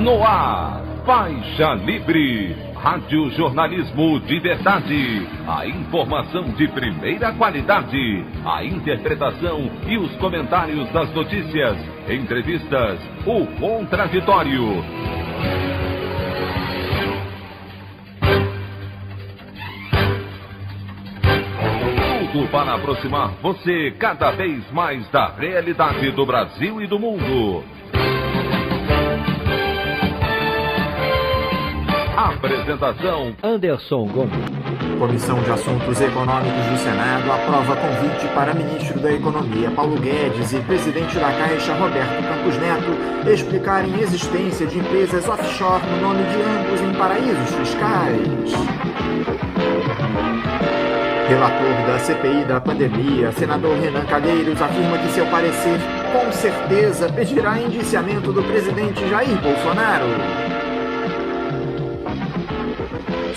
No ar, Faixa Livre, rádio jornalismo de verdade, a informação de primeira qualidade, a interpretação e os comentários das notícias, entrevistas, o contraditório. Tudo para aproximar você cada vez mais da realidade do Brasil e do mundo. Apresentação: Anderson Gomes. Comissão de Assuntos Econômicos do Senado aprova convite para ministro da Economia Paulo Guedes e presidente da Caixa Roberto Campos Neto explicarem a existência de empresas offshore no nome de ambos em paraísos fiscais. Relator da CPI da pandemia, senador Renan Calheiros, afirma que seu parecer com certeza pedirá indiciamento do presidente Jair Bolsonaro.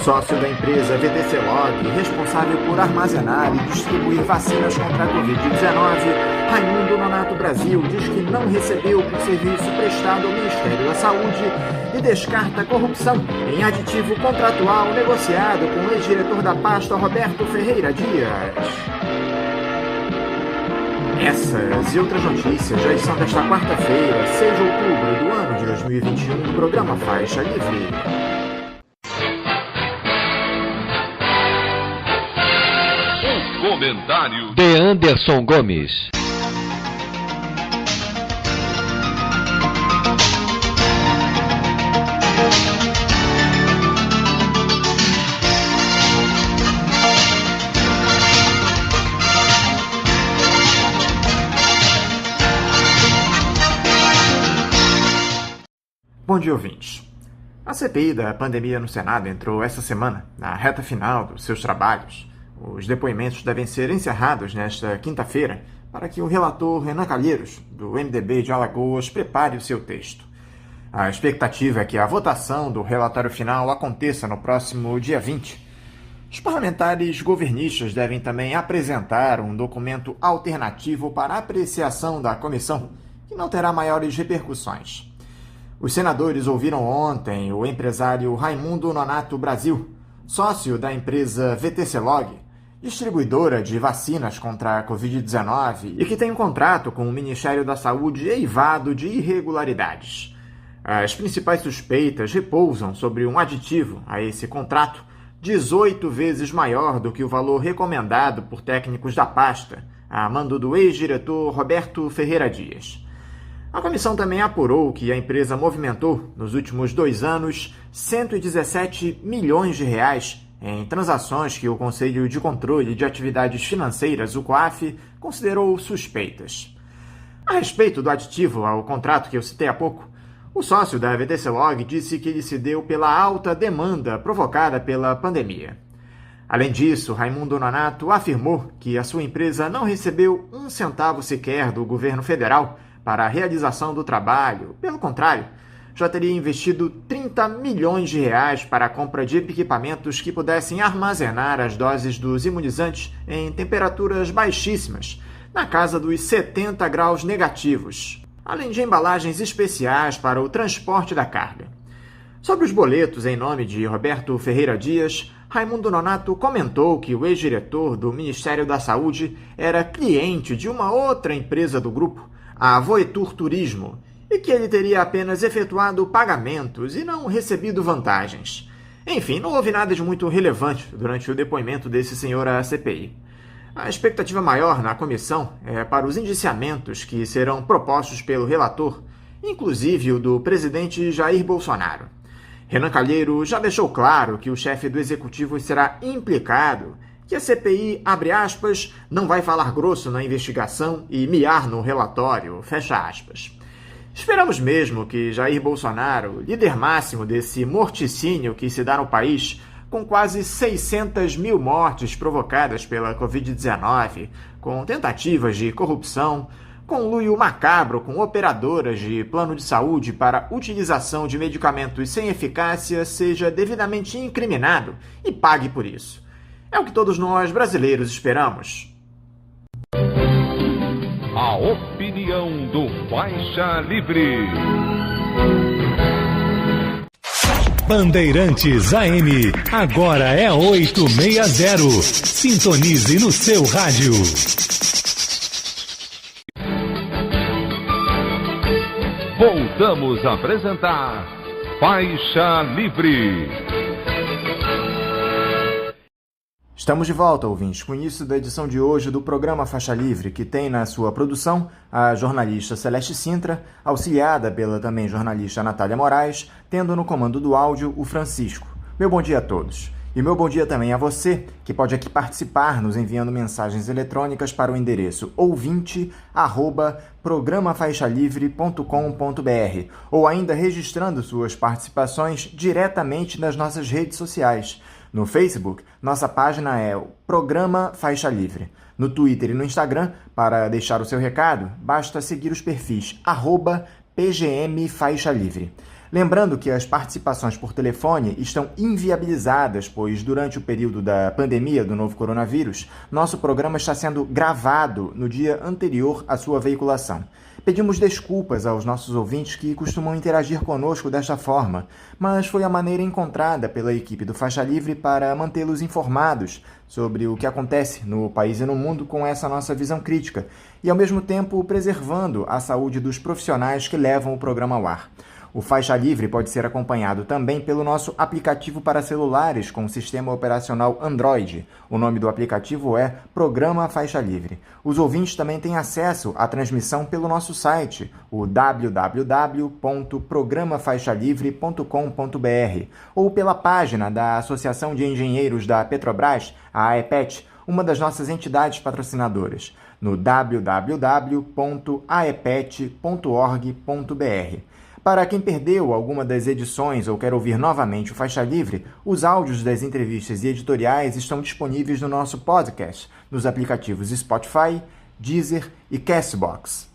Sócio da empresa VTC Log, responsável por armazenar e distribuir vacinas contra a Covid-19, Raimundo Nonato Brasil diz que não recebeu por serviço prestado ao Ministério da Saúde e descarta corrupção em aditivo contratual negociado com o ex-diretor da pasta Roberto Ferreira Dias. Essas e outras notícias já são desta quarta-feira, 6 de outubro do ano de 2021, do programa Faixa Livre. Comentário de Anderson Gomes. Bom dia, ouvintes. A CPI da pandemia no Senado entrou essa semana na reta final dos seus trabalhos. Os depoimentos devem ser encerrados nesta quinta-feira para que o relator Renan Calheiros, do MDB de Alagoas, prepare o seu texto. A expectativa é que a votação do relatório final aconteça no próximo dia 20. Os parlamentares governistas devem também apresentar um documento alternativo para apreciação da comissão, que não terá maiores repercussões. Os senadores ouviram ontem o empresário Raimundo Nonato Brasil, sócio da empresa VTC Log, distribuidora de vacinas contra a Covid-19 e que tem um contrato com o Ministério da Saúde eivado de irregularidades. As principais suspeitas repousam sobre um aditivo a esse contrato 18 vezes maior do que o valor recomendado por técnicos da pasta, a mando do ex-diretor Roberto Ferreira Dias. A comissão também apurou que a empresa movimentou, nos últimos 2 anos, 117 milhões de reais em transações que o Conselho de Controle de Atividades Financeiras, o COAF, considerou suspeitas. A respeito do aditivo ao contrato que eu citei há pouco, o sócio da VTC Log disse que ele se deu pela alta demanda provocada pela pandemia. Além disso, Raimundo Nonato afirmou que a sua empresa não recebeu 1 centavo sequer do governo federal para a realização do trabalho. Pelo contrário, já teria investido 30 milhões de reais para a compra de equipamentos que pudessem armazenar as doses dos imunizantes em temperaturas baixíssimas, na casa dos 70 graus negativos, além de embalagens especiais para o transporte da carga. Sobre os boletos em nome de Roberto Ferreira Dias, Raimundo Nonato comentou que o ex-diretor do Ministério da Saúde era cliente de uma outra empresa do grupo, a Voetur Turismo, e que ele teria apenas efetuado pagamentos e não recebido vantagens. Enfim, não houve nada de muito relevante durante o depoimento desse senhor à CPI. A expectativa maior na comissão é para os indiciamentos que serão propostos pelo relator, inclusive o do presidente Jair Bolsonaro. Renan Calheiros já deixou claro que o chefe do executivo será implicado, que a CPI, abre aspas, não vai falar grosso na investigação e miar no relatório, fecha aspas. Esperamos mesmo que Jair Bolsonaro, líder máximo desse morticínio que se dá no país, com quase 600 mil mortes provocadas pela Covid-19, com tentativas de corrupção, conluio macabro com operadoras de plano de saúde para utilização de medicamentos sem eficácia, seja devidamente incriminado e pague por isso. É o que todos nós brasileiros esperamos. A opinião do Faixa Livre. Bandeirantes AM, agora é 860. Sintonize no seu rádio. Voltamos a apresentar Faixa Livre. Estamos de volta, ouvintes, com o início da edição de hoje do programa Faixa Livre, que tem na sua produção a jornalista Celeste Sintra, auxiliada pela também jornalista Natália Moraes, tendo no comando do áudio o Francisco. Meu bom dia a todos. E meu bom dia também a você, que pode aqui participar nos enviando mensagens eletrônicas para o endereço ouvinte@programafaixalivre.com.br ou ainda registrando suas participações diretamente nas nossas redes sociais. No Facebook, nossa página é o Programa Faixa Livre. No Twitter e no Instagram, para deixar o seu recado, basta seguir os perfis @PGMFaixaLivre. Lembrando que as participações por telefone estão inviabilizadas, pois durante o período da pandemia do novo coronavírus, nosso programa está sendo gravado no dia anterior à sua veiculação. Pedimos desculpas aos nossos ouvintes que costumam interagir conosco desta forma, mas foi a maneira encontrada pela equipe do Faixa Livre para mantê-los informados sobre o que acontece no país e no mundo com essa nossa visão crítica e, ao mesmo tempo, preservando a saúde dos profissionais que levam o programa ao ar. O Faixa Livre pode ser acompanhado também pelo nosso aplicativo para celulares com sistema operacional Android. O nome do aplicativo é Programa Faixa Livre. Os ouvintes também têm acesso à transmissão pelo nosso site, o www.programafaixalivre.com.br, ou pela página da Associação de Engenheiros da Petrobras, a AEPET, uma das nossas entidades patrocinadoras, no www.aepet.org.br. Para quem perdeu alguma das edições ou quer ouvir novamente o Faixa Livre, os áudios das entrevistas e editoriais estão disponíveis no nosso podcast, nos aplicativos Spotify, Deezer e Castbox.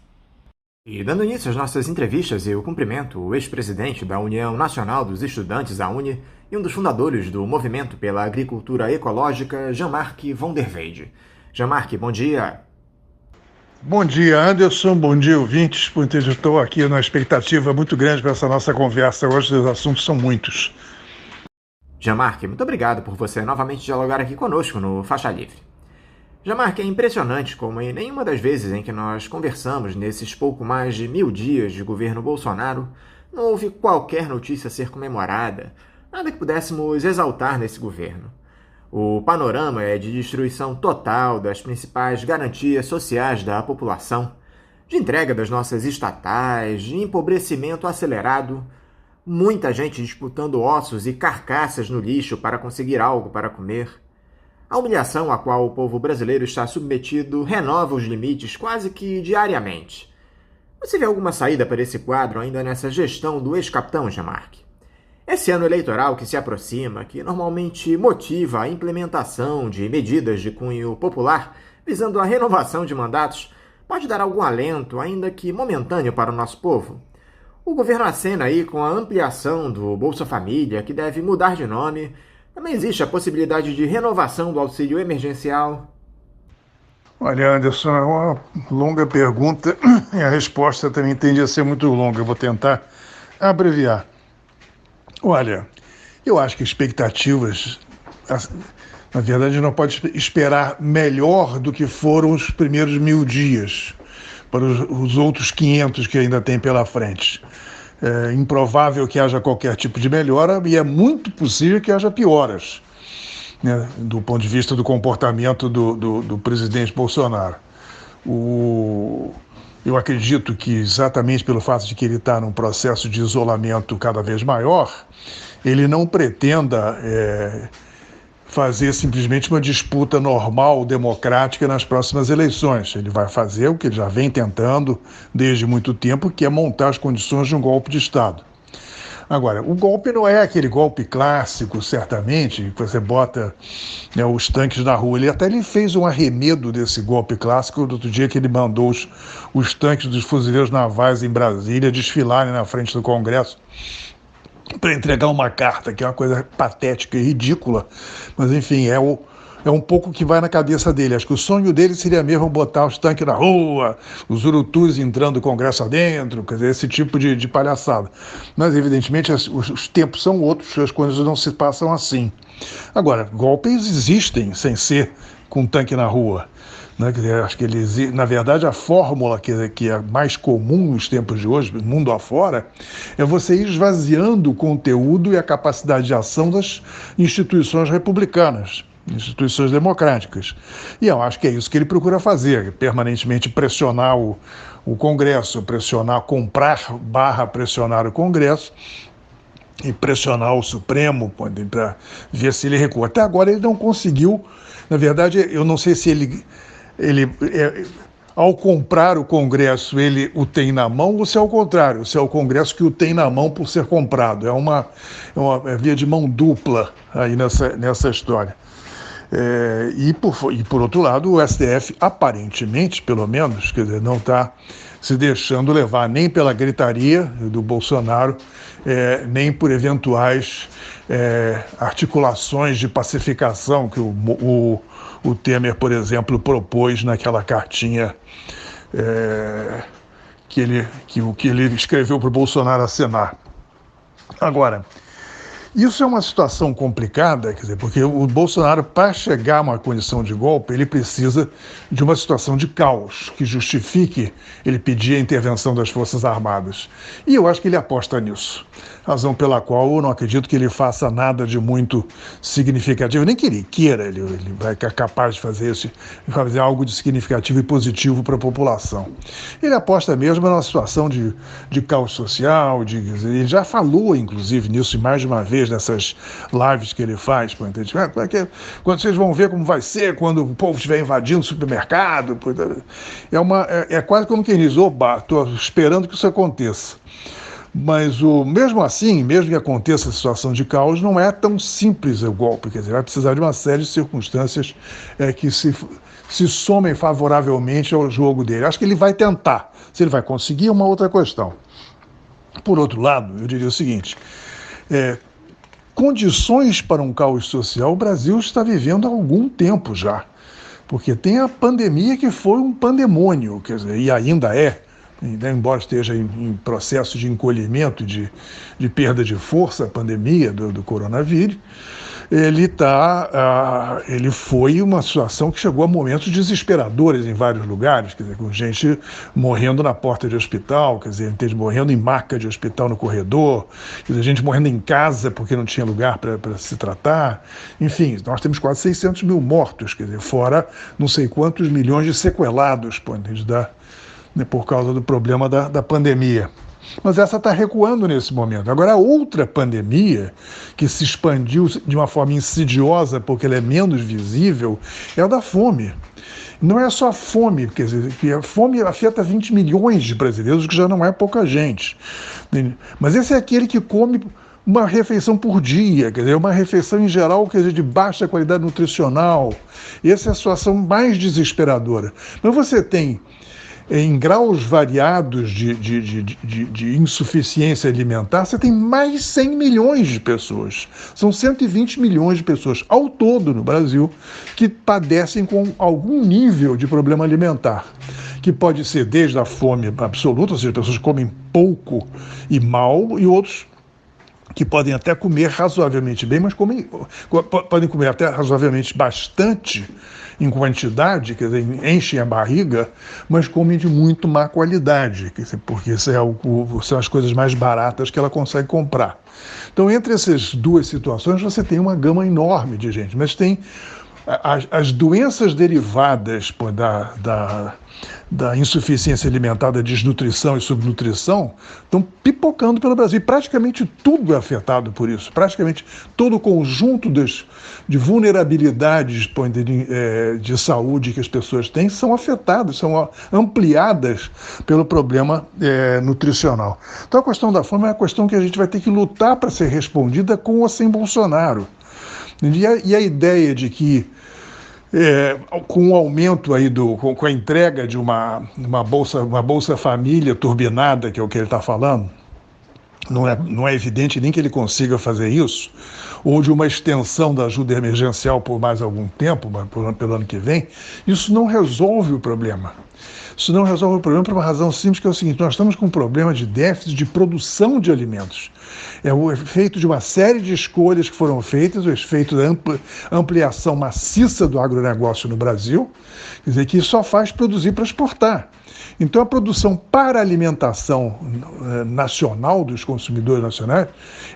E dando início às nossas entrevistas, eu cumprimento o ex-presidente da União Nacional dos Estudantes, a UNE, e um dos fundadores do Movimento pela Agricultura Ecológica, Jean-Marc von der Weyde. Jean-Marc, bom dia. Bom dia, Anderson. Bom dia, ouvintes. Estou aqui numa expectativa muito grande para essa nossa conversa. Hoje os assuntos são muitos. Jean-Marc, muito obrigado por você novamente dialogar aqui conosco no Faixa Livre. Jean-Marc, é impressionante como em nenhuma das vezes em que nós conversamos nesses pouco mais de 1000 dias de governo Bolsonaro, não houve qualquer notícia a ser comemorada, nada que pudéssemos exaltar nesse governo. O panorama é de destruição total das principais garantias sociais da população, de entrega das nossas estatais, de empobrecimento acelerado, muita gente disputando ossos e carcaças no lixo para conseguir algo para comer. A humilhação a qual o povo brasileiro está submetido renova os limites quase que diariamente. Você vê alguma saída para esse quadro ainda nessa gestão do ex-capitão Jean-Marc? Esse ano eleitoral que se aproxima, que normalmente motiva a implementação de medidas de cunho popular visando a renovação de mandatos, pode dar algum alento, ainda que momentâneo, para o nosso povo? O governo acena aí com a ampliação do Bolsa Família, que deve mudar de nome. Também existe a possibilidade de renovação do auxílio emergencial? Olha, Anderson, é uma longa pergunta e a resposta também tende a ser muito longa. Eu vou tentar abreviar. Olha, eu acho que expectativas, na verdade, não pode esperar melhor do que foram os primeiros 1000 dias para os outros 500 que ainda tem pela frente. É improvável que haja qualquer tipo de melhora e é muito possível que haja pioras, né, do ponto de vista do comportamento do presidente Bolsonaro. Eu acredito que exatamente pelo fato de que ele está num processo de isolamento cada vez maior, ele não pretenda fazer simplesmente uma disputa normal, democrática nas próximas eleições. Ele vai fazer o que ele já vem tentando desde muito tempo, que é montar as condições de um golpe de Estado. Agora, o golpe não é aquele golpe clássico, certamente, que você bota, né, os tanques na rua. Ele fez um arremedo desse golpe clássico do outro dia que ele mandou os tanques dos fuzileiros navais em Brasília desfilarem na frente do Congresso para entregar uma carta, que é uma coisa patética e ridícula, mas enfim, é o É um pouco o que vai na cabeça dele. Acho que o sonho dele seria mesmo botar os tanques na rua, os urutus entrando o Congresso adentro, quer dizer, esse tipo de palhaçada. Mas, evidentemente, os tempos são outros, as coisas não se passam assim. Agora, golpes existem sem ser com tanque na rua. Né? Acho que eles, na verdade, a fórmula que é mais comum nos tempos de hoje, mundo afora, é você ir esvaziando o conteúdo e a capacidade de ação das instituições republicanas, instituições democráticas. E eu acho que é isso que ele procura fazer, permanentemente pressionar o Congresso, pressionar o Congresso e pressionar o Supremo para ver se ele recua. Até agora ele não conseguiu, na verdade, eu não sei se ele ao comprar o Congresso, ele o tem na mão, ou se é o contrário, se é o Congresso que o tem na mão por ser comprado. É uma via de mão dupla aí nessa história. E por outro lado, o STF, aparentemente, pelo menos, quer dizer, não está se deixando levar nem pela gritaria do Bolsonaro, nem por eventuais articulações de pacificação que o Temer, por exemplo, propôs naquela cartinha que ele escreveu para o Bolsonaro assinar. Agora, isso é uma situação complicada, quer dizer, porque o Bolsonaro, para chegar a uma condição de golpe, ele precisa de uma situação de caos que justifique ele pedir a intervenção das Forças Armadas. E eu acho que ele aposta nisso. Razão pela qual eu não acredito que ele faça nada de muito significativo, nem que ele queira, ele vai ser capaz de fazer algo de significativo e positivo para a população. Ele aposta mesmo numa situação de caos social, ele já falou, inclusive, nisso mais de uma vez, nessas lives que ele faz, quando vocês vão ver como vai ser quando o povo estiver invadindo o supermercado, é quase como quem diz, oba, estou esperando que isso aconteça. Mas mesmo assim, mesmo que aconteça a situação de caos, não é tão simples o golpe, quer dizer, vai precisar de uma série de circunstâncias que se somem favoravelmente ao jogo dele. Acho que ele vai tentar. Se ele vai conseguir, é uma outra questão. Por outro lado, eu diria o seguinte, condições para um caos social o Brasil está vivendo há algum tempo já, porque tem a pandemia que foi um pandemônio, quer dizer, e ainda é, embora esteja em processo de encolhimento, de perda de força, a pandemia do coronavírus, ele foi uma situação que chegou a momentos desesperadores em vários lugares, quer dizer, com gente morrendo na porta de hospital, quer dizer, gente morrendo em maca de hospital no corredor, quer dizer, gente morrendo em casa porque não tinha lugar para se tratar. Enfim, nós temos quase 600 mil mortos, quer dizer, fora não sei quantos milhões de sequelados, por causa do problema da pandemia. Mas essa está recuando nesse momento. Agora, a outra pandemia, que se expandiu de uma forma insidiosa, porque ela é menos visível, é a da fome. Não é só a fome, quer dizer, que a fome afeta 20 milhões de brasileiros, que já não é pouca gente. Mas esse é aquele que come uma refeição por dia, quer dizer, uma refeição em geral, quer dizer, de baixa qualidade nutricional. Essa é a situação mais desesperadora. Mas você tem, em graus variados de insuficiência alimentar, você tem mais 100 milhões de pessoas. São 120 milhões de pessoas ao todo no Brasil que padecem com algum nível de problema alimentar, que pode ser desde a fome absoluta, ou seja, pessoas que comem pouco e mal, e outros que podem até comer razoavelmente bem, mas podem comer até razoavelmente bastante em quantidade, quer dizer, enchem a barriga, mas comem de muito má qualidade, porque são as coisas mais baratas que ela consegue comprar. Então, entre essas duas situações, você tem uma gama enorme de gente, mas tem as doenças derivadas da insuficiência alimentar, da desnutrição e subnutrição, estão pipocando pelo Brasil. E praticamente tudo é afetado por isso. Praticamente todo o conjunto de vulnerabilidades de saúde que as pessoas têm são afetadas, são ampliadas pelo problema nutricional. Então a questão da fome é uma questão que a gente vai ter que lutar para ser respondida com ou sem Bolsonaro. E a ideia de que com o aumento aí com a entrega de uma bolsa família turbinada, que é o que ele está falando, não é evidente nem que ele consiga fazer isso, ou de uma extensão da ajuda emergencial por mais algum tempo, pelo ano que vem, isso não resolve o problema. Isso não resolve o problema por uma razão simples, que é o seguinte: nós estamos com um problema de déficit de produção de alimentos. É o efeito de uma série de escolhas que foram feitas, o efeito da ampliação maciça do agronegócio no Brasil, quer dizer, que só faz produzir para exportar. Então, a produção para alimentação nacional dos consumidores nacionais,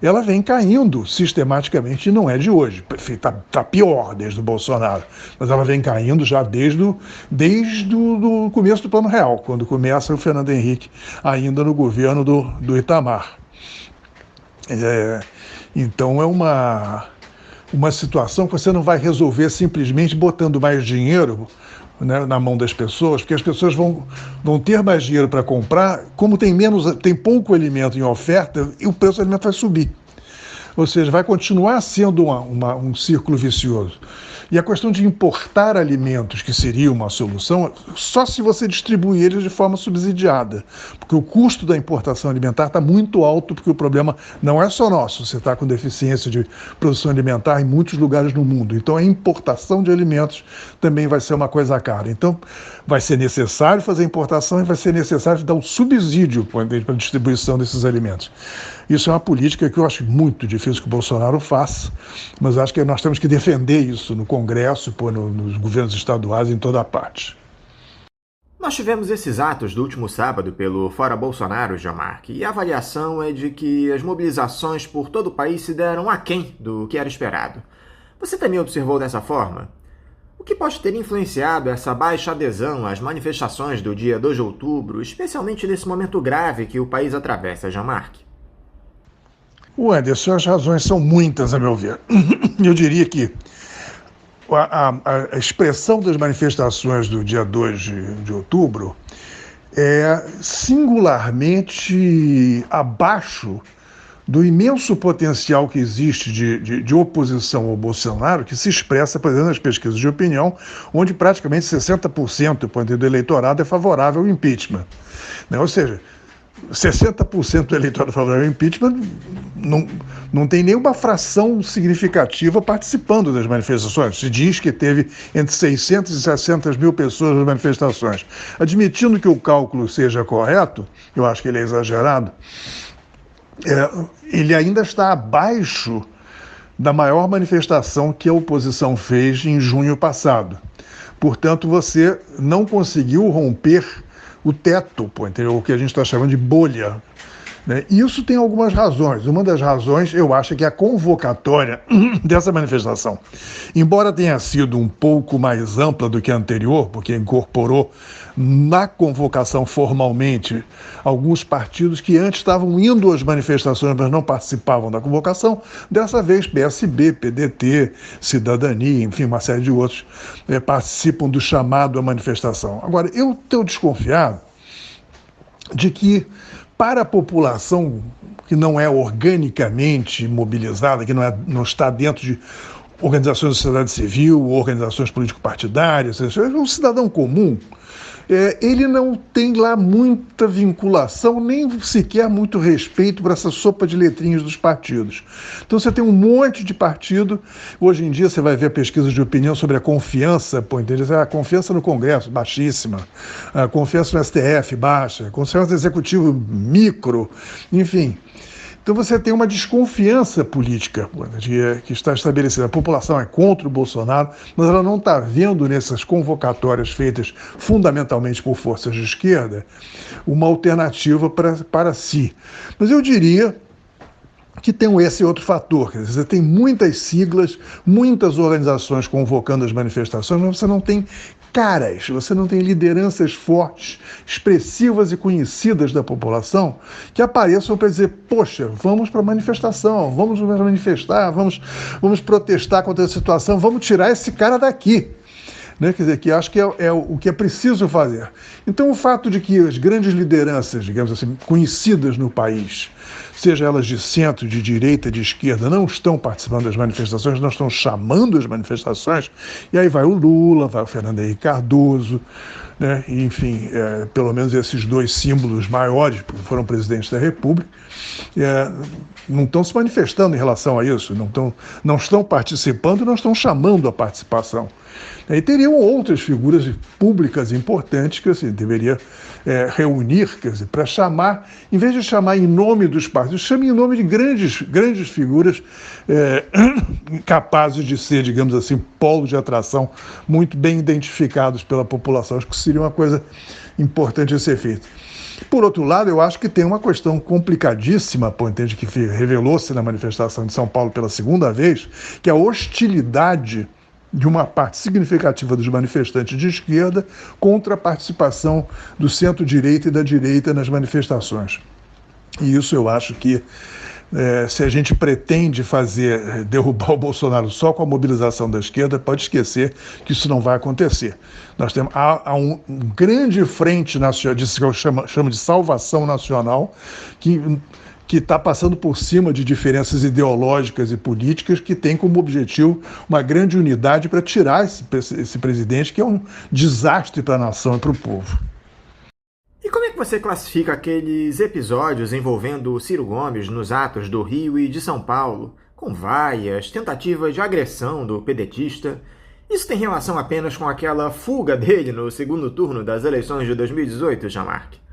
ela vem caindo sistematicamente, e não é de hoje. Está pior desde o Bolsonaro, mas ela vem caindo já desde o começo do Plano Real, quando começa o Fernando Henrique, ainda no governo do Itamar. Então, é uma situação que você não vai resolver simplesmente botando mais dinheiro, né, na mão das pessoas, porque as pessoas vão ter mais dinheiro para comprar. Como tem pouco alimento em oferta, e o preço do alimento vai subir. Ou seja, vai continuar sendo um círculo vicioso. E a questão de importar alimentos, que seria uma solução, só se você distribuir eles de forma subsidiada. Porque o custo da importação alimentar está muito alto, porque o problema não é só nosso. Você está com deficiência de produção alimentar em muitos lugares no mundo. Então, a importação de alimentos também vai ser uma coisa cara. Então, vai ser necessário fazer importação e vai ser necessário dar um subsídio para a distribuição desses alimentos. Isso é uma política que eu acho muito difícil que o Bolsonaro faça, mas acho que nós temos que defender isso no Congresso, nos governos estaduais, em toda a parte. Nós tivemos esses atos do último sábado pelo Fora Bolsonaro, Gilmar, e a avaliação é de que as mobilizações por todo o país se deram aquém do que era esperado. Você também observou dessa forma? O que pode ter influenciado essa baixa adesão às manifestações do dia 2 de outubro, especialmente nesse momento grave que o país atravessa, Gilmar? Anderson, as razões são muitas, a meu ver. Eu diria que a expressão das manifestações do dia 2 de outubro é singularmente abaixo do imenso potencial que existe de oposição ao Bolsonaro, que se expressa, por exemplo, nas pesquisas de opinião, onde praticamente 60% do eleitorado é favorável ao impeachment. Ou seja, 60% do eleitorado favorável ao impeachment não tem nenhuma fração significativa participando das manifestações. Se diz que teve entre 600 e 700 mil pessoas nas manifestações. Admitindo que o cálculo seja correto, eu acho que ele é exagerado, ele ainda está abaixo da maior manifestação que a oposição fez em junho passado. Portanto, você não conseguiu romper o teto, o que a gente está chamando de bolha. Isso tem algumas razões. Uma das razões, eu acho, que é a convocatória dessa manifestação. Embora tenha sido um pouco mais ampla do que a anterior, porque incorporou na convocação formalmente alguns partidos que antes estavam indo às manifestações, mas não participavam da convocação, dessa vez PSB, PDT, Cidadania, enfim, uma série de outros participam do chamado à manifestação. Agora, eu estou desconfiado de que, para a população que não é organicamente mobilizada, que não está dentro de organizações da sociedade civil, organizações político-partidárias, um cidadão comum, ele não tem lá muita vinculação, nem sequer muito respeito por essa sopa de letrinhas dos partidos. Então você tem um monte de partido. Hoje em dia você vai ver pesquisas de opinião sobre a confiança, a confiança no Congresso, baixíssima, a confiança no STF, baixa, a confiança no Executivo, micro, enfim. Então você tem uma desconfiança política que está estabelecida. A população é contra o Bolsonaro, mas ela não está vendo nessas convocatórias feitas fundamentalmente por forças de esquerda uma alternativa para si. Mas eu diria que tem esse outro fator, quer dizer, você tem muitas siglas, muitas organizações convocando as manifestações, mas você não tem caras, você não tem lideranças fortes, expressivas e conhecidas da população que apareçam para dizer, poxa, vamos para a manifestação, vamos manifestar, vamos protestar contra a situação, vamos tirar esse cara daqui. né? Quer dizer, que acho que é o que é preciso fazer. Então, o fato de que as grandes lideranças, digamos assim, conhecidas no país, seja elas de centro, de direita, de esquerda, não estão participando das manifestações, não estão chamando as manifestações, e aí vai o Lula, vai o Fernando Henrique Cardoso, né? E, enfim, pelo menos esses dois símbolos maiores, porque foram presidentes da República, não estão se manifestando em relação a isso, não estão participando, não estão chamando a participação. E teriam outras figuras públicas importantes que assim, deveria reunir, quer dizer, para chamar, em vez de chamar em nome dos partidos, chame em nome de grandes figuras capazes de ser, digamos assim, polos de atração muito bem identificados pela população. Acho que seria uma coisa importante a ser feita. Por outro lado, eu acho que tem uma questão complicadíssima, entende, que revelou-se na manifestação de São Paulo pela segunda vez, que é a hostilidade de uma parte significativa dos manifestantes de esquerda contra a participação do centro-direita e da direita nas manifestações. E isso eu acho que, se a gente pretende derrubar o Bolsonaro só com a mobilização da esquerda, pode esquecer que isso não vai acontecer. Há um grande frente nacional, que eu chamo de salvação nacional, que está passando por cima de diferenças ideológicas e políticas, que tem como objetivo uma grande unidade para tirar esse presidente, que é um desastre para a nação e para o povo. E como é que você classifica aqueles episódios envolvendo Ciro Gomes nos atos do Rio e de São Paulo, com vaias, tentativas de agressão do pedetista? Isso tem relação apenas com aquela fuga dele no segundo turno das eleições de 2018, Jean-Marc?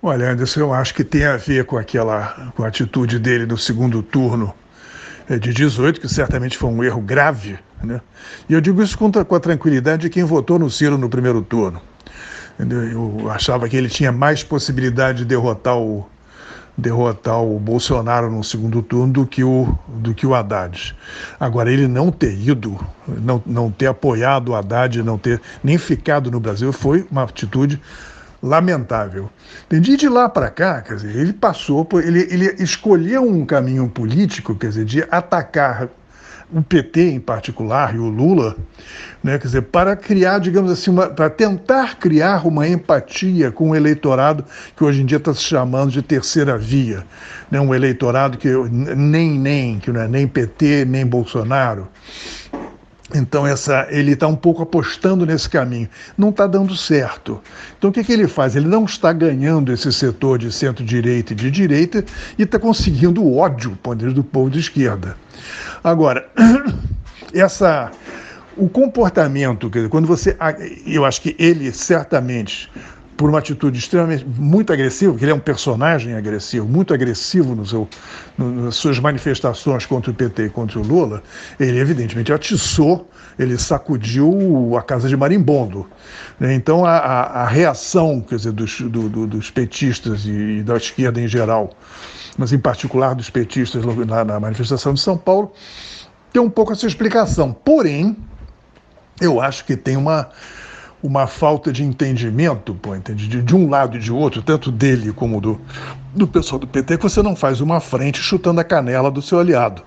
Olha, Anderson, eu acho que tem a ver com a atitude dele no segundo turno de 18, que certamente foi um erro grave, né? E eu digo isso com a tranquilidade de quem votou no Ciro no primeiro turno. Eu achava que ele tinha mais possibilidade de derrotar o Bolsonaro no segundo turno do que o Haddad. Agora, ele não ter ido, não ter apoiado o Haddad, não ter nem ficado no Brasil, foi uma atitude lamentável. Entendi. De lá para cá, quer dizer, ele escolheu um caminho político, quer dizer, de atacar o PT em particular e o Lula, né, quer dizer, para criar, digamos assim, para tentar criar uma empatia com o eleitorado que hoje em dia está se chamando de terceira via, né, um eleitorado que que não é nem PT nem Bolsonaro. Então ele está um pouco apostando nesse caminho. Não está dando certo. Então o que ele faz? Ele não está ganhando esse setor de centro-direita e de direita e está conseguindo o ódio do povo de esquerda. Agora, o comportamento, quer dizer, eu acho que ele certamente, por uma atitude extremamente, muito agressiva, porque ele é um personagem agressivo, muito agressivo nas suas manifestações contra o PT e contra o Lula, ele evidentemente atiçou, ele sacudiu a casa de marimbondo, né? Então a reação, quer dizer, dos petistas e da esquerda em geral, mas em particular dos petistas na manifestação de São Paulo, tem um pouco essa explicação. Porém, eu acho que tem uma falta de entendimento, de um lado e de outro, tanto dele como do pessoal do PT, que você não faz uma frente chutando a canela do seu aliado.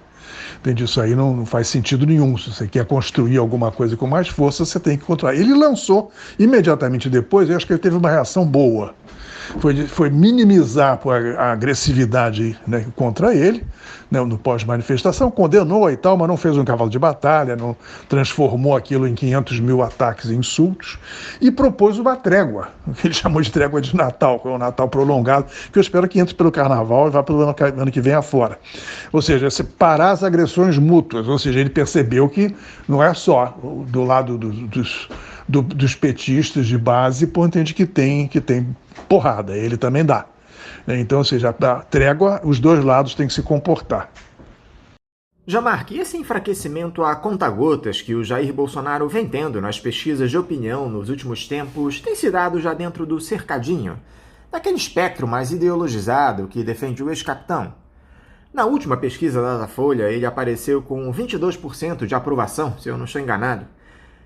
Entende? Isso aí não faz sentido nenhum. Se você quer construir alguma coisa com mais força, você tem que controlar. Ele lançou imediatamente depois, eu acho que ele teve uma reação boa. Foi minimizar a agressividade, né, contra ele, né, no pós-manifestação, condenou e tal, mas não fez um cavalo de batalha, não transformou aquilo em 500 mil ataques e insultos, e propôs uma trégua, que ele chamou de trégua de Natal, que é um Natal prolongado, que eu espero que entre pelo Carnaval e vá pelo ano que vem afora. Ou seja, parar as agressões mútuas, ou seja, ele percebeu que não é só do lado dos petistas de base, entende que tem porrada, ele também dá. Então, ou seja, a trégua, os dois lados têm que se comportar. Jean-Marc, e esse enfraquecimento a conta-gotas que o Jair Bolsonaro vem tendo nas pesquisas de opinião nos últimos tempos tem se dado já dentro do cercadinho, daquele espectro mais ideologizado que defende o ex-capitão? Na última pesquisa da Datafolha, ele apareceu com 22% de aprovação, se eu não estou enganado.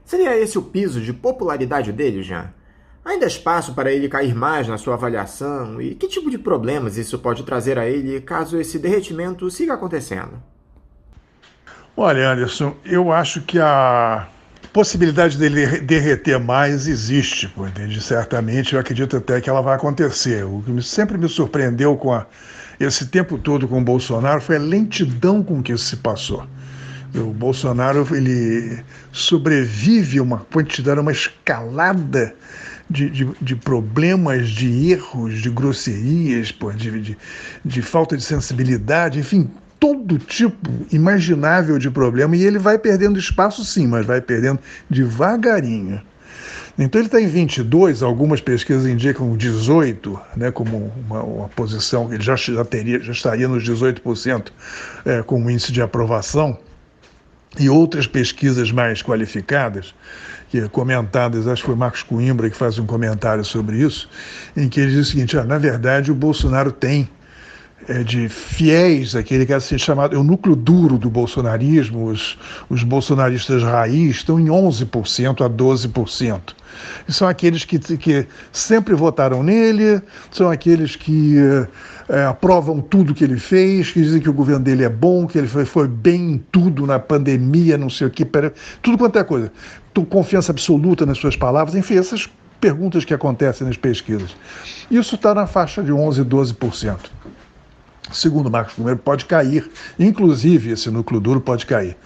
Seria esse o piso de popularidade dele, Jean? Ainda há espaço para ele cair mais na sua avaliação? E que tipo de problemas isso pode trazer a ele caso esse derretimento siga acontecendo? Olha, Anderson, eu acho que possibilidade dele derreter mais existe, pô, entende? Certamente, eu acredito até que ela vai acontecer. O que sempre me surpreendeu esse tempo todo com o Bolsonaro foi a lentidão com que isso se passou. O Bolsonaro, ele sobrevive a uma quantidade, uma escalada de problemas, de erros, de grosserias, pô, de falta de sensibilidade, enfim, todo tipo imaginável de problema, e ele vai perdendo espaço sim, mas vai perdendo devagarinho. Então ele está em 22, algumas pesquisas indicam 18, né, como uma posição que ele já estaria nos 18% com o índice de aprovação, e outras pesquisas mais qualificadas, comentadas, acho que foi Marcos Coimbra que faz um comentário sobre isso, em que ele diz o seguinte: na verdade o Bolsonaro tem de fiéis, aquele que é assim chamado, é o núcleo duro do bolsonarismo, os bolsonaristas raiz estão em 11% a 12%. E são aqueles que sempre votaram nele, são aqueles que aprovam tudo que ele fez, que dizem que o governo dele é bom, que ele foi bem em tudo, na pandemia, não sei o que, tudo quanto é coisa. Confiança absoluta nas suas palavras, enfim, essas perguntas que acontecem nas pesquisas. Isso está na faixa de 11%, 12%. Segundo Marcos Coimbra, pode cair, inclusive esse núcleo duro pode cair.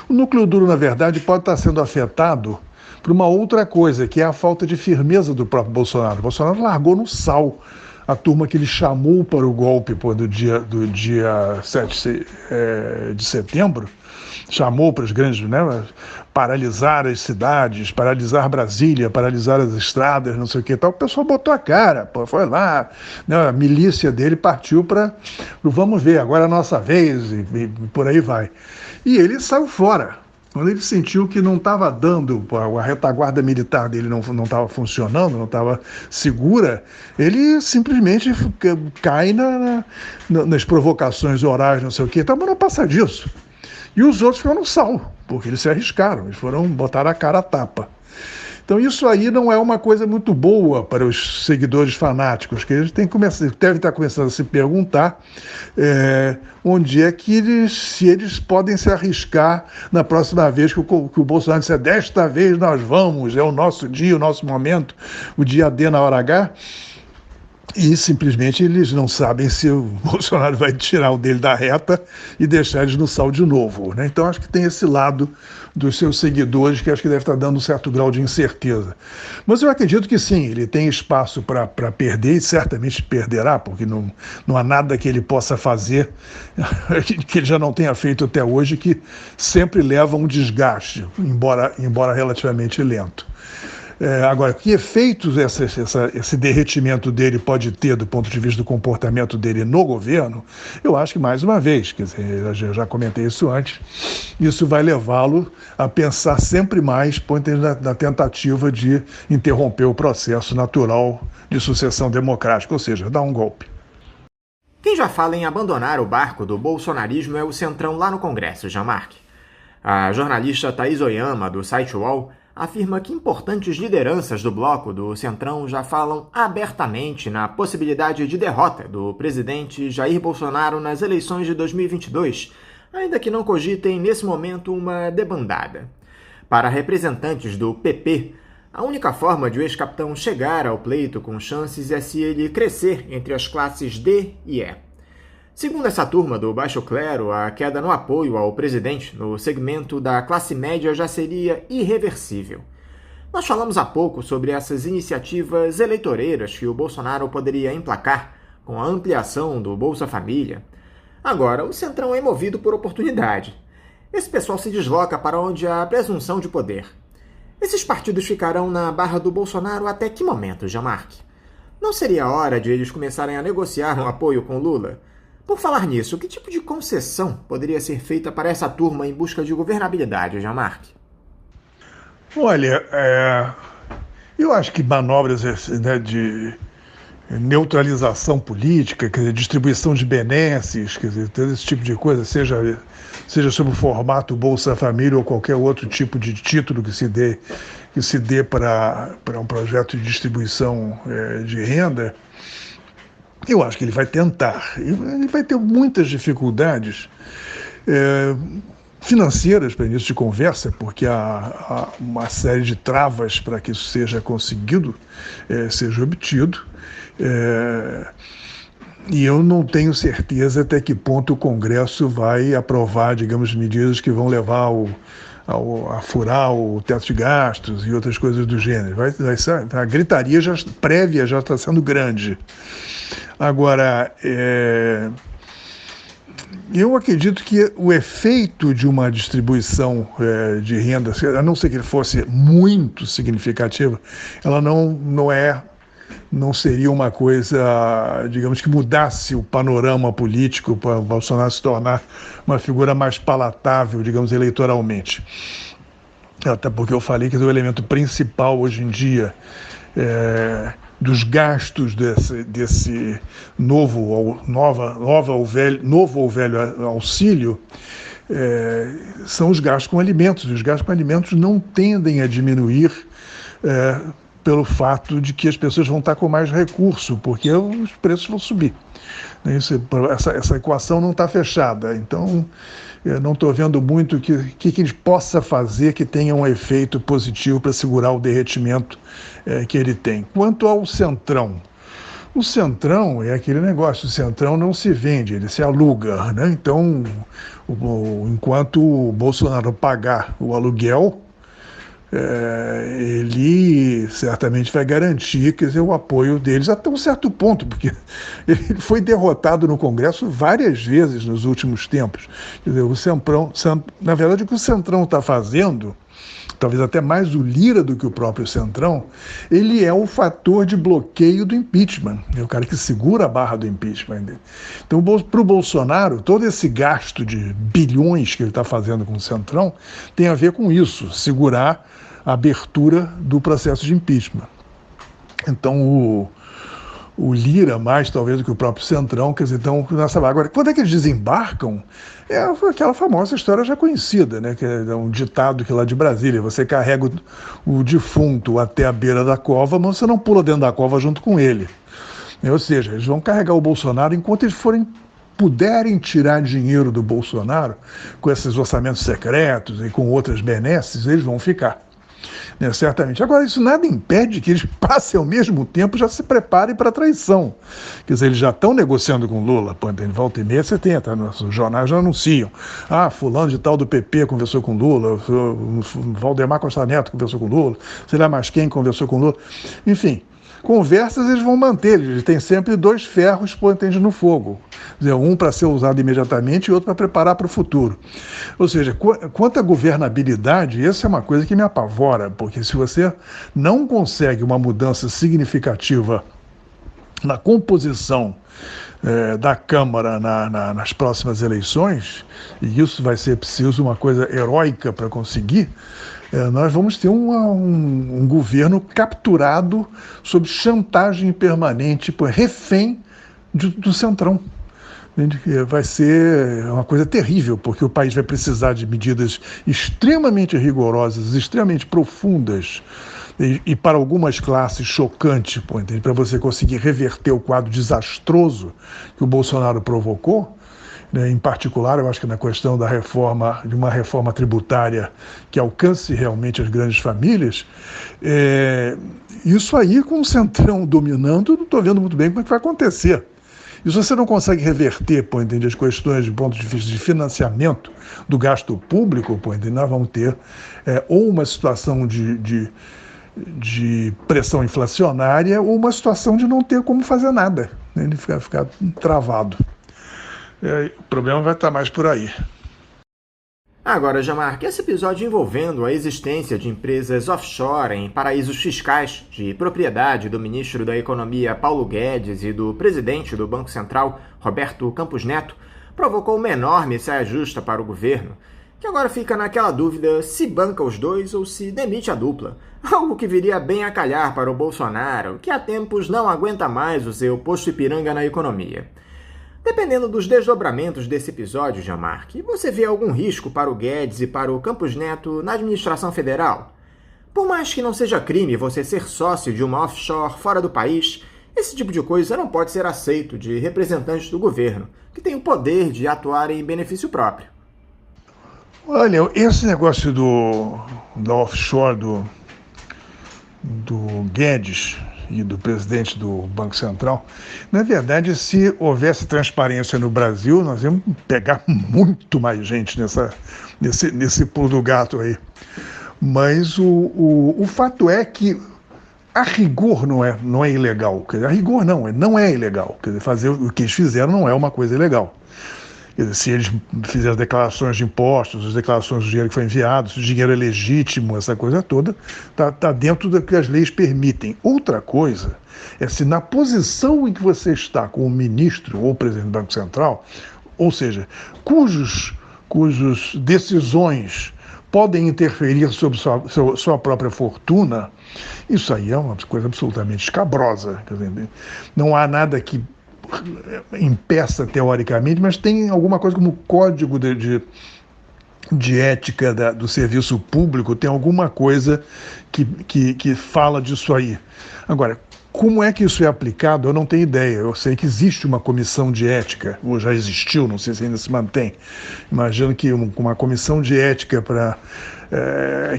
O núcleo duro, na verdade, pode estar sendo afetado por uma outra coisa, que é a falta de firmeza do próprio Bolsonaro. O Bolsonaro largou no sal a turma que ele chamou para o golpe do dia 7 de setembro, chamou para os grandes, né, paralisar as cidades, paralisar Brasília, paralisar as estradas, não sei o que tal. O pessoal botou a cara, pô, foi lá, né, a milícia dele partiu para vamos ver, agora é a nossa vez, e por aí vai. E ele saiu fora. Quando ele sentiu que não estava dando, a retaguarda militar dele não estava funcionando, não estava segura, ele simplesmente cai nas provocações orais, não sei o que, mas não passa disso. E os outros foram sal, porque eles se arriscaram, eles botar a cara a tapa. Então isso aí não é uma coisa muito boa para os seguidores fanáticos, que eles devem estar começando a se perguntar onde é que se eles podem se arriscar na próxima vez que o Bolsonaro disser: desta vez nós vamos, é o nosso dia, o nosso momento, o dia D na hora H. E simplesmente eles não sabem se o Bolsonaro vai tirar o dele da reta e deixar eles no sal de novo, né? Então acho que tem esse lado dos seus seguidores que acho que deve estar dando um certo grau de incerteza. Mas eu acredito que sim, ele tem espaço para perder e certamente perderá, porque não há nada que ele possa fazer que ele já não tenha feito até hoje, que sempre leva um desgaste, embora relativamente lento. Agora, que efeitos esse derretimento dele pode ter do ponto de vista do comportamento dele no governo, eu acho que, mais uma vez, quer dizer, eu já comentei isso antes, isso vai levá-lo a pensar sempre mais na tentativa de interromper o processo natural de sucessão democrática, ou seja, dar um golpe. Quem já fala em abandonar o barco do bolsonarismo é o Centrão lá no Congresso, Jean-Marc. A jornalista Thaís Oyama, do site UOL, afirma que importantes lideranças do bloco do Centrão já falam abertamente na possibilidade de derrota do presidente Jair Bolsonaro nas eleições de 2022, ainda que não cogitem nesse momento uma debandada. Para representantes do PP, a única forma de o ex-capitão chegar ao pleito com chances é se ele crescer entre as classes D e E. Segundo essa turma do baixo clero, a queda no apoio ao presidente no segmento da classe média já seria irreversível. Nós falamos há pouco sobre essas iniciativas eleitoreiras que o Bolsonaro poderia emplacar com a ampliação do Bolsa Família. Agora, o Centrão é movido por oportunidade. Esse pessoal se desloca para onde há presunção de poder. Esses partidos ficarão na barra do Bolsonaro até que momento, Jean-Marc? Não seria a hora de eles começarem a negociar um apoio com Lula? Por falar nisso, que tipo de concessão poderia ser feita para essa turma em busca de governabilidade, Jean-Marc? Olha, eu acho que manobras, né, de neutralização política, quer dizer, distribuição de benesses, quer dizer, todo esse tipo de coisa, seja sob o formato Bolsa Família ou qualquer outro tipo de título que se dê para um projeto de distribuição de renda, eu acho que ele vai tentar. Ele vai ter muitas dificuldades, financeiras para início de conversa, porque há uma série de travas para que isso seja conseguido, seja obtido. E eu não tenho certeza até que ponto o Congresso vai aprovar, digamos, medidas que vão levar a furar o teto de gastos e outras coisas do gênero. A gritaria prévia já está sendo grande. Agora, eu acredito que o efeito de uma distribuição de renda, a não ser que ele fosse muito significativa, ela não seria uma coisa, digamos, que mudasse o panorama político para o Bolsonaro se tornar uma figura mais palatável, digamos, eleitoralmente. Até porque eu falei que o elemento principal hoje em dia dos gastos desse novo ou velho auxílio são os gastos com alimentos. Os gastos com alimentos não tendem a diminuir pelo fato de que as pessoas vão estar com mais recurso, porque os preços vão subir. Essa equação não está fechada, então eu não estou vendo muito o que a gente possa fazer que tenha um efeito positivo para segurar o derretimento que ele tem. Quanto ao Centrão, o Centrão é aquele negócio, o Centrão não se vende, ele se aluga, né? Então, enquanto o Bolsonaro pagar o aluguel, ele certamente vai garantir, quer dizer, o apoio deles até um certo ponto, porque ele foi derrotado no Congresso várias vezes nos últimos tempos. Quer dizer, na verdade, o que o Centrão está fazendo, talvez até mais o Lira do que o próprio Centrão, ele é o fator de bloqueio do impeachment, é o cara que segura a barra do impeachment. Então, para o Bolsonaro, todo esse gasto de bilhões que ele está fazendo com o Centrão tem a ver com isso, segurar a abertura do processo de impeachment. Então, o Lira, mais talvez do que o próprio Centrão, quer dizer, então, agora, quando é que eles desembarcam? É aquela famosa história já conhecida, né? Que é um ditado que lá de Brasília, você carrega o defunto até a beira da cova, mas você não pula dentro da cova junto com ele. Ou seja, eles vão carregar o Bolsonaro enquanto eles puderem tirar dinheiro do Bolsonaro com esses orçamentos secretos e com outras benesses, eles vão ficar. Certamente. Agora, isso nada impede que eles passem ao mesmo tempo já se preparem para a traição. Quer dizer, eles já estão negociando com Lula. Pô, em volta e meia você tem, tá? Os jornais já anunciam. Fulano de tal do PP conversou com Lula, o Valdemar Costa Neto conversou com Lula, sei lá mais quem conversou com Lula. Enfim, conversas eles vão manter, eles têm sempre dois ferros potentes no fogo. Quer dizer, um para ser usado imediatamente e outro para preparar para o futuro. Ou seja, quanto à governabilidade, essa é uma coisa que me apavora, porque se você não consegue uma mudança significativa na composição da Câmara nas próximas eleições, e isso vai ser preciso uma coisa heróica para conseguir, nós vamos ter um governo capturado sob chantagem permanente, refém do Centrão. Vai ser uma coisa terrível, porque o país vai precisar de medidas extremamente rigorosas, extremamente profundas, e para algumas classes chocantes, para você conseguir reverter o quadro desastroso que o Bolsonaro provocou. Em particular, eu acho que na questão de uma reforma tributária que alcance realmente as grandes famílias, isso aí, com o Centrão dominando, eu não estou vendo muito bem como é que vai acontecer. E se você não consegue reverter, as questões de ponto de vista de financiamento do gasto público, nós vamos ter ou uma situação de pressão inflacionária ou uma situação de não ter como fazer nada, de ficar travado. O problema vai estar mais por aí. Agora, Jamar, que esse episódio envolvendo a existência de empresas offshore em paraísos fiscais de propriedade do ministro da Economia Paulo Guedes e do presidente do Banco Central Roberto Campos Neto provocou uma enorme saia justa para o governo, que agora fica naquela dúvida se banca os dois ou se demite a dupla. Algo que viria bem a calhar para o Bolsonaro, que há tempos não aguenta mais o seu posto Ipiranga na economia. Dependendo dos desdobramentos desse episódio, Jean-Marc, você vê algum risco para o Guedes e para o Campos Neto na administração federal? Por mais que não seja crime você ser sócio de uma offshore fora do país, esse tipo de coisa não pode ser aceito de representantes do governo, que têm o poder de atuar em benefício próprio. Olha, esse negócio da offshore do Guedes e do presidente do Banco Central, na verdade, se houvesse transparência no Brasil, nós íamos pegar muito mais gente nesse pulo do gato aí. Mas o fato é que a rigor não é ilegal. Quer dizer, a rigor não é ilegal. Quer dizer, fazer o que eles fizeram não é uma coisa ilegal. Quer dizer, se eles fizeram declarações de impostos, as declarações do dinheiro que foi enviado, se o dinheiro é legítimo, essa coisa toda, está dentro do que as leis permitem. Outra coisa é se na posição em que você está como ministro ou presidente do Banco Central, ou seja, cujas decisões podem interferir sobre sua própria fortuna, isso aí é uma coisa absolutamente escabrosa. Quer dizer, não há nada que impeça teoricamente, mas tem alguma coisa como código de ética do serviço público, tem alguma coisa que fala disso aí. Agora, como é que isso é aplicado, eu não tenho ideia. Eu sei que existe uma comissão de ética, ou já existiu, não sei se ainda se mantém. Imagino que uma comissão de ética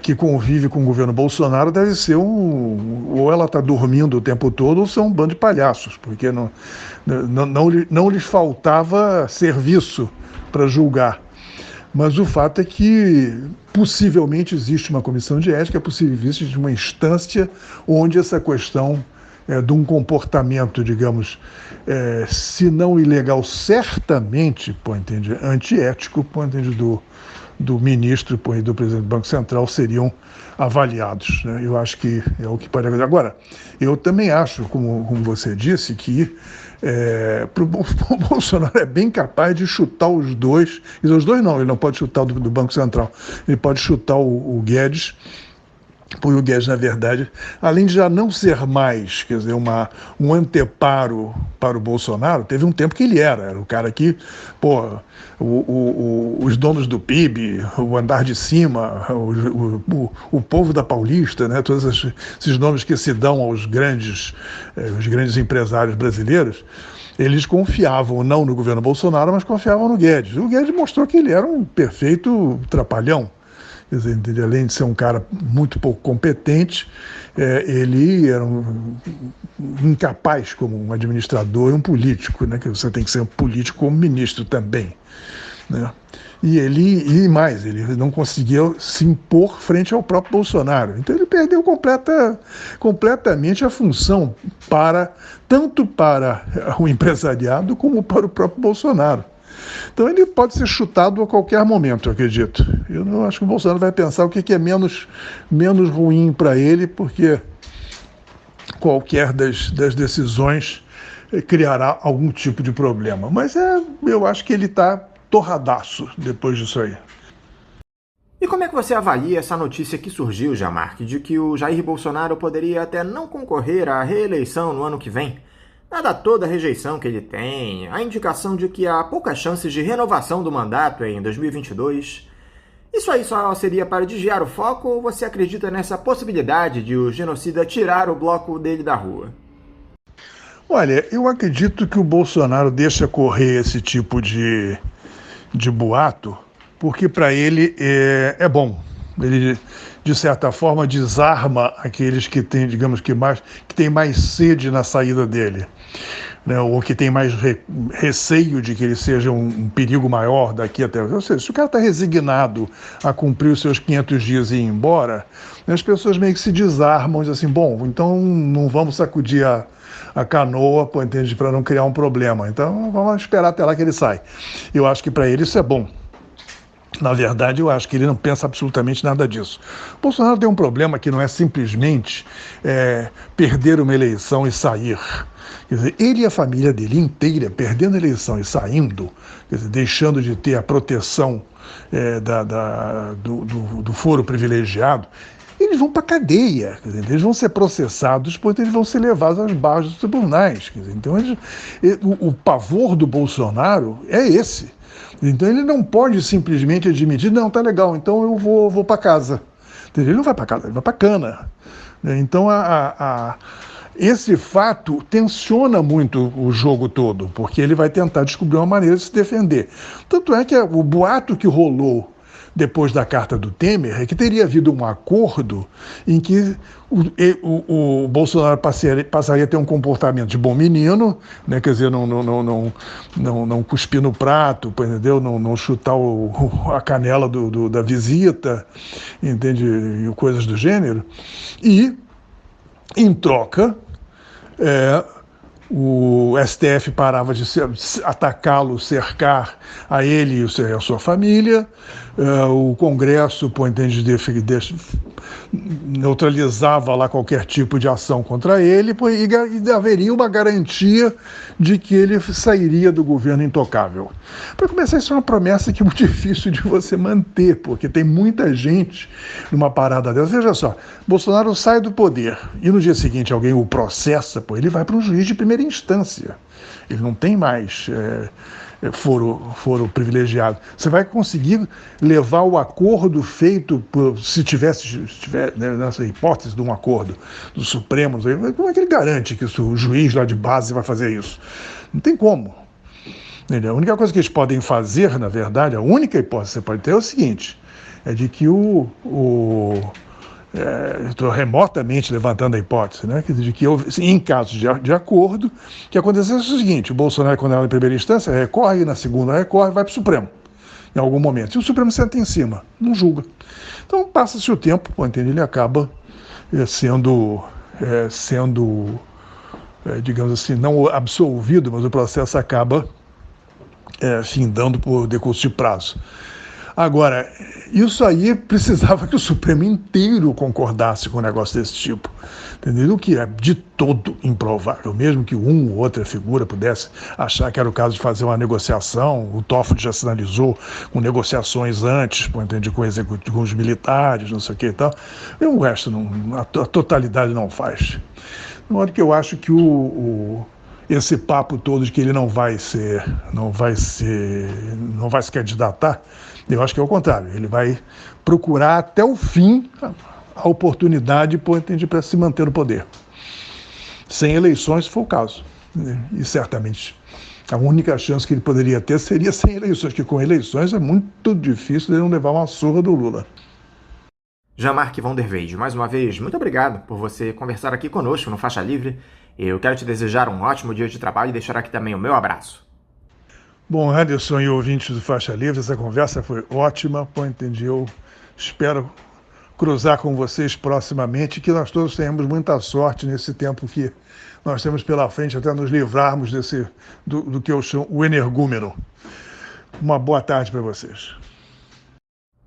que convive com o governo Bolsonaro deve ser ou ela está dormindo o tempo todo, ou são um bando de palhaços, porque não lhes faltava serviço para julgar. Mas o fato é que possivelmente existe uma comissão de ética, possivelmente existe uma instância onde essa questão de um comportamento, digamos, se não ilegal, certamente, antiético, do ministro e do presidente do Banco Central seriam avaliados, né? Eu acho que é o que pode acontecer. Agora, eu também acho, como você disse, que o Bolsonaro é bem capaz de chutar os dois, e os dois não, ele não pode chutar do Banco Central, ele pode chutar o Guedes, porque o Guedes, na verdade, além de já não ser mais, quer dizer, um anteparo para o Bolsonaro, teve um tempo que ele era o cara que, os donos do PIB, o andar de cima, o povo da Paulista, né, todos esses nomes que se dão aos grandes empresários brasileiros, eles confiavam não no governo Bolsonaro, mas confiavam no Guedes. O Guedes mostrou que ele era um perfeito trapalhão. Quer dizer, além de ser um cara muito pouco competente, ele era incapaz como um administrador e um político, né? Que você tem que ser um político como ministro também, né? E mais, ele não conseguia se impor frente ao próprio Bolsonaro. Então ele perdeu completamente a função tanto para o empresariado como para o próprio Bolsonaro. Então ele pode ser chutado a qualquer momento, eu acredito. Eu não acho que o Bolsonaro vai pensar o que é menos ruim para ele, porque qualquer das decisões criará algum tipo de problema. Mas eu acho que ele está torradaço depois disso aí. E como é que você avalia essa notícia que surgiu, Jamarque, de que o Jair Bolsonaro poderia até não concorrer à reeleição no ano que vem? Dada toda a rejeição que ele tem, a indicação de que há poucas chances de renovação do mandato em 2022, isso aí só seria para desviar o foco ou você acredita nessa possibilidade de o genocida tirar o bloco dele da rua? Olha, eu acredito que o Bolsonaro deixa correr esse tipo de boato, porque para ele é bom. Ele, de certa forma, desarma aqueles que têm, digamos que têm mais sede na saída dele, né? Ou que têm mais receio de que ele seja um perigo maior daqui até... Ou seja, se o cara está resignado a cumprir os seus 500 dias e ir embora, as pessoas meio que se desarmam e dizem assim, bom, então não vamos sacudir a canoa, para não criar um problema. Então vamos esperar até lá que ele sai. Eu acho que para ele isso é bom. Na verdade, eu acho que ele não pensa absolutamente nada disso. O Bolsonaro tem um problema que não é simplesmente perder uma eleição e sair. Quer dizer, ele e a família dele inteira, perdendo a eleição e saindo, quer dizer, deixando de ter a proteção do foro privilegiado, eles vão para a cadeia, quer dizer, eles vão ser processados, depois eles vão ser levados às barras dos tribunais. Quer dizer, então, o pavor do Bolsonaro é esse. Então ele não pode simplesmente admitir, não, tá legal, então eu vou para casa. Ele não vai para casa, ele vai para cana. Então esse fato tensiona muito o jogo todo, porque ele vai tentar descobrir uma maneira de se defender. Tanto é que o boato que rolou depois da carta do Temer, é que teria havido um acordo em que o Bolsonaro passaria a ter um comportamento de bom menino, né? Quer dizer, não cuspir no prato, entendeu? Não chutar a canela da visita, entende? E coisas do gênero. E, em troca, o STF parava de atacá-lo, cercar a ele e a sua família, o Congresso, neutralizava lá qualquer tipo de ação contra ele e haveria uma garantia de que ele sairia do governo intocável. Para começar, isso é uma promessa que é muito difícil de você manter, porque tem muita gente numa parada dessa. Veja só, Bolsonaro sai do poder e no dia seguinte alguém o processa, ele vai para um juiz de primeira instância. Ele não tem mais foro privilegiado. Você vai conseguir levar o acordo feito, se tiver né, nessa hipótese de um acordo do Supremo, como é que ele garante que o juiz lá de base vai fazer isso? Não tem como. A única coisa que eles podem fazer, na verdade, a única hipótese que você pode ter é o seguinte, é de que estou remotamente levantando a hipótese, né, de que em casos de acordo, que acontecesse o seguinte: o Bolsonaro é condenado em primeira instância, recorre, na segunda recorre, vai para o Supremo, em algum momento. E o Supremo senta em cima, não julga. Então passa-se o tempo, ele acaba sendo, digamos assim, não absolvido, mas o processo acaba findando por decurso de prazo. Agora, isso aí precisava que o Supremo inteiro concordasse com um negócio desse tipo, entendeu? O que é de todo improvável, mesmo que uma ou outra figura pudesse achar que era o caso de fazer uma negociação. O Toffoli já sinalizou com negociações antes, com os militares, não sei o que e tal. E o resto, a totalidade não faz. De modo que eu acho que esse papo todo de que ele não vai se candidatar, eu acho que é o contrário. Ele vai procurar até o fim a oportunidade para se manter no poder. Sem eleições, se for o caso. E certamente a única chance que ele poderia ter seria sem eleições, que com eleições é muito difícil ele não levar uma surra do Lula. Jean-Marc Vanderveide, mais uma vez, muito obrigado por você conversar aqui conosco no Faixa Livre. Eu quero te desejar um ótimo dia de trabalho e deixar aqui também o meu abraço. Bom, Anderson e ouvintes do Faixa Livre, essa conversa foi ótima, eu espero cruzar com vocês proximamente e que nós todos tenhamos muita sorte nesse tempo que nós temos pela frente, até nos livrarmos do que eu chamo o energúmeno. Uma boa tarde para vocês.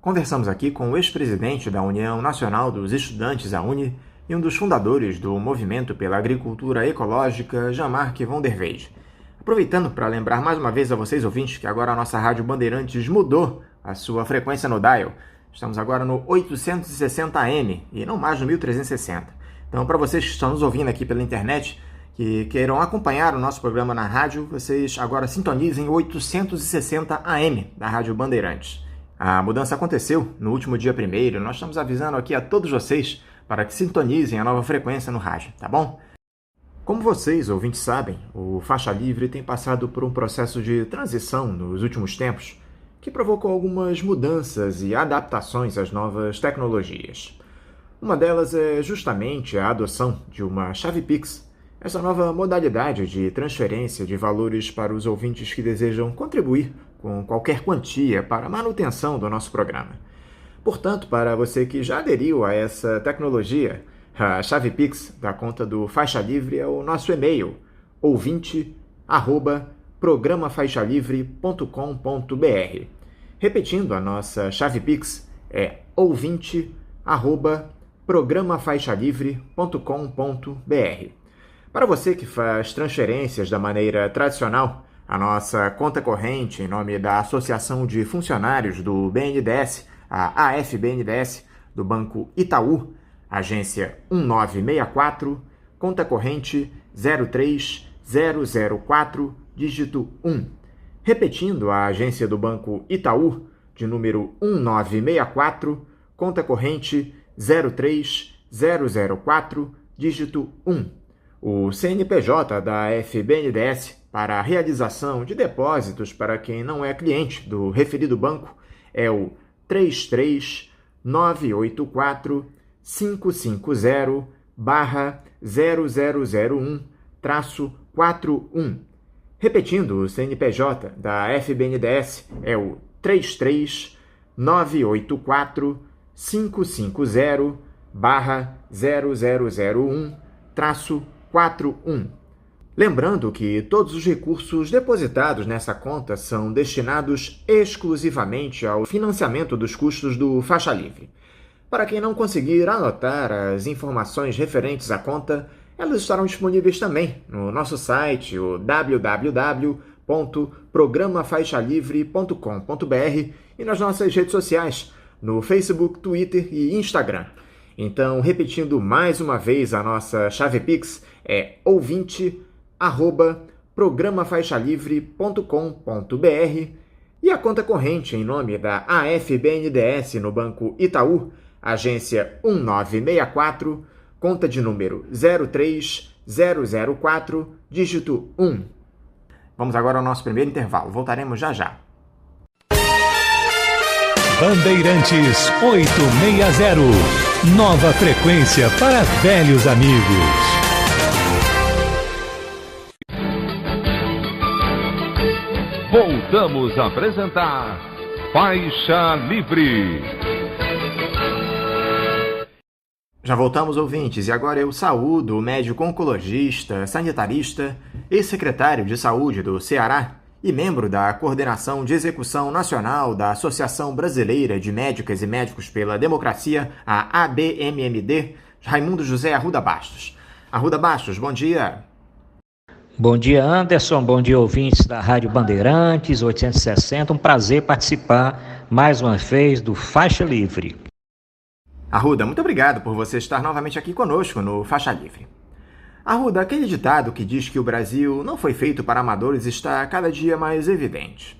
Conversamos aqui com o ex-presidente da União Nacional dos Estudantes, a UNE, e um dos fundadores do Movimento pela Agricultura Ecológica, Jean-Marc Vanderveide. Aproveitando para lembrar mais uma vez a vocês, ouvintes, que agora a nossa Rádio Bandeirantes mudou a sua frequência no dial. Estamos agora no 860 AM e não mais no 1360. Então, para vocês que estão nos ouvindo aqui pela internet, que queiram acompanhar o nosso programa na rádio, vocês agora sintonizem o 860 AM da Rádio Bandeirantes. A mudança aconteceu no último dia 1º, nós estamos avisando aqui a todos vocês para que sintonizem a nova frequência no rádio, tá bom? Como vocês, ouvintes, sabem, o Faixa Livre tem passado por um processo de transição nos últimos tempos que provocou algumas mudanças e adaptações às novas tecnologias. Uma delas é justamente a adoção de uma chave Pix, essa nova modalidade de transferência de valores para os ouvintes que desejam contribuir com qualquer quantia para a manutenção do nosso programa. Portanto, para você que já aderiu a essa tecnologia, a chave Pix da conta do Faixa Livre é o nosso e-mail, ouvinte@programafaixalivre.com.br. Repetindo, a nossa chave Pix é ouvinte@programafaixalivre.com.br. Para você que faz transferências da maneira tradicional, a nossa conta corrente em nome da Associação de Funcionários do BNDES, a AFBNDES, do Banco Itaú, agência 1964, conta corrente 03004, dígito 1. Repetindo, a agência do Banco Itaú, de número 1964, conta corrente 03004, dígito 1. O CNPJ da AFBNDES para a realização de depósitos para quem não é cliente do referido banco é o 33-984-550-0001-41. Repetindo, o CNPJ da FBNDES é o 33-984-550-0001-41. Lembrando que todos os recursos depositados nessa conta são destinados exclusivamente ao financiamento dos custos do Faixa Livre. Para quem não conseguir anotar as informações referentes à conta, elas estarão disponíveis também no nosso site, o www.programafaixalivre.com.br, e nas nossas redes sociais, no Facebook, Twitter e Instagram. Então, repetindo mais uma vez a nossa chave Pix, é ouvinte@programafaixalivre.com.br, e a conta corrente em nome da AFBNDES no Banco Itaú, agência 1964, conta de número 03004, dígito 1. Vamos agora ao nosso primeiro intervalo. Voltaremos já já. Bandeirantes 860. Nova frequência para velhos amigos. Voltamos a apresentar Faixa Livre. Já voltamos, ouvintes, e agora eu saúdo o médico oncologista, sanitarista, ex-secretário de Saúde do Ceará e membro da Coordenação de Execução Nacional da Associação Brasileira de Médicas e Médicos pela Democracia, a ABMMD, Raimundo José Arruda Bastos. Arruda Bastos, bom dia. Bom dia, Anderson. Bom dia, ouvintes da Rádio Bandeirantes 860. Um prazer participar mais uma vez do Faixa Livre. Arruda, muito obrigado por você estar novamente aqui conosco no Faixa Livre. Arruda, aquele ditado que diz que o Brasil não foi feito para amadores está cada dia mais evidente.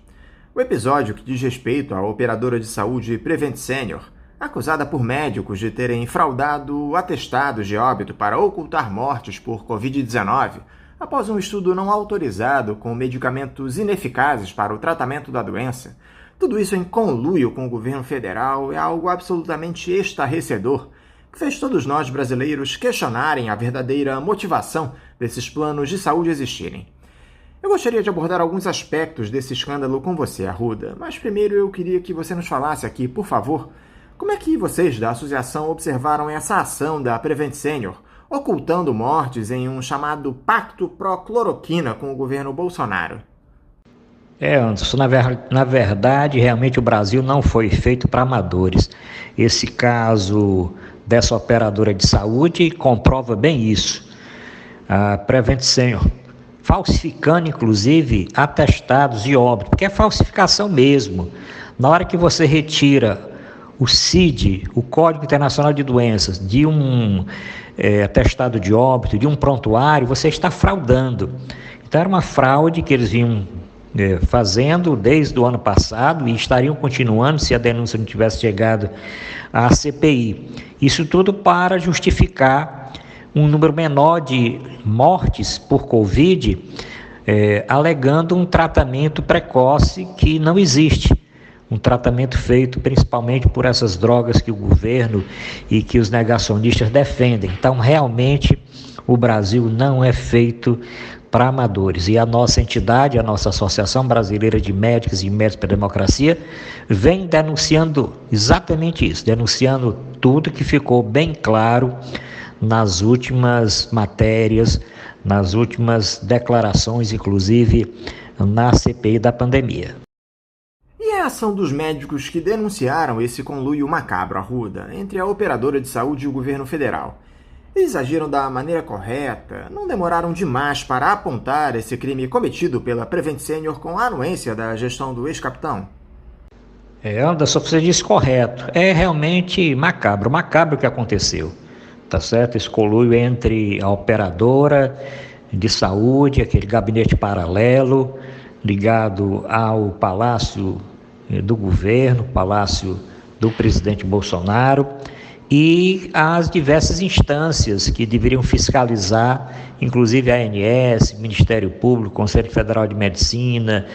O episódio que diz respeito à operadora de saúde Prevent Senior, acusada por médicos de terem fraudado atestados de óbito para ocultar mortes por Covid-19, após um estudo não autorizado com medicamentos ineficazes para o tratamento da doença, tudo isso em conluio com o governo federal, é algo absolutamente estarrecedor, que fez todos nós brasileiros questionarem a verdadeira motivação desses planos de saúde existirem. Eu gostaria de abordar alguns aspectos desse escândalo com você, Arruda, mas primeiro eu queria que você nos falasse aqui, por favor, como é que vocês da associação observaram essa ação da Prevent Senior, ocultando mortes em um chamado pacto pró-cloroquina com o governo Bolsonaro? Anderson, na verdade, realmente o Brasil não foi feito para amadores. Esse caso dessa operadora de saúde comprova bem isso. A Prevent Senior, falsificando inclusive atestados de óbito, porque é falsificação mesmo. Na hora que você retira o CID, o Código Internacional de Doenças, de um atestado de óbito, de um prontuário, você está fraudando. Então era uma fraude que eles vinham fazendo desde o ano passado e estariam continuando se a denúncia não tivesse chegado à CPI. Isso tudo para justificar um número menor de mortes por Covid, alegando um tratamento precoce que não existe. Um tratamento feito principalmente por essas drogas que o governo e que os negacionistas defendem. Então, realmente, o Brasil não é feito para amadores. E a nossa entidade, a nossa Associação Brasileira de Médicos e Médicos pela Democracia, vem denunciando exatamente isso, denunciando tudo que ficou bem claro nas últimas matérias, nas últimas declarações, inclusive na CPI da pandemia. E a ação dos médicos que denunciaram esse conluio macabro, Arruda, entre a operadora de saúde e o governo federal? Eles agiram da maneira correta? Não demoraram demais para apontar esse crime cometido pela Prevent Senior com a anuência da gestão do ex-capitão? Anderson, você disse correto. É realmente macabro o que aconteceu. Tá certo? Esse conluio entre a operadora de saúde, aquele gabinete paralelo, ligado ao Palácio do Governo, Palácio do presidente Bolsonaro, e as diversas instâncias que deveriam fiscalizar, inclusive a ANS, Ministério Público, Conselho Federal de Medicina,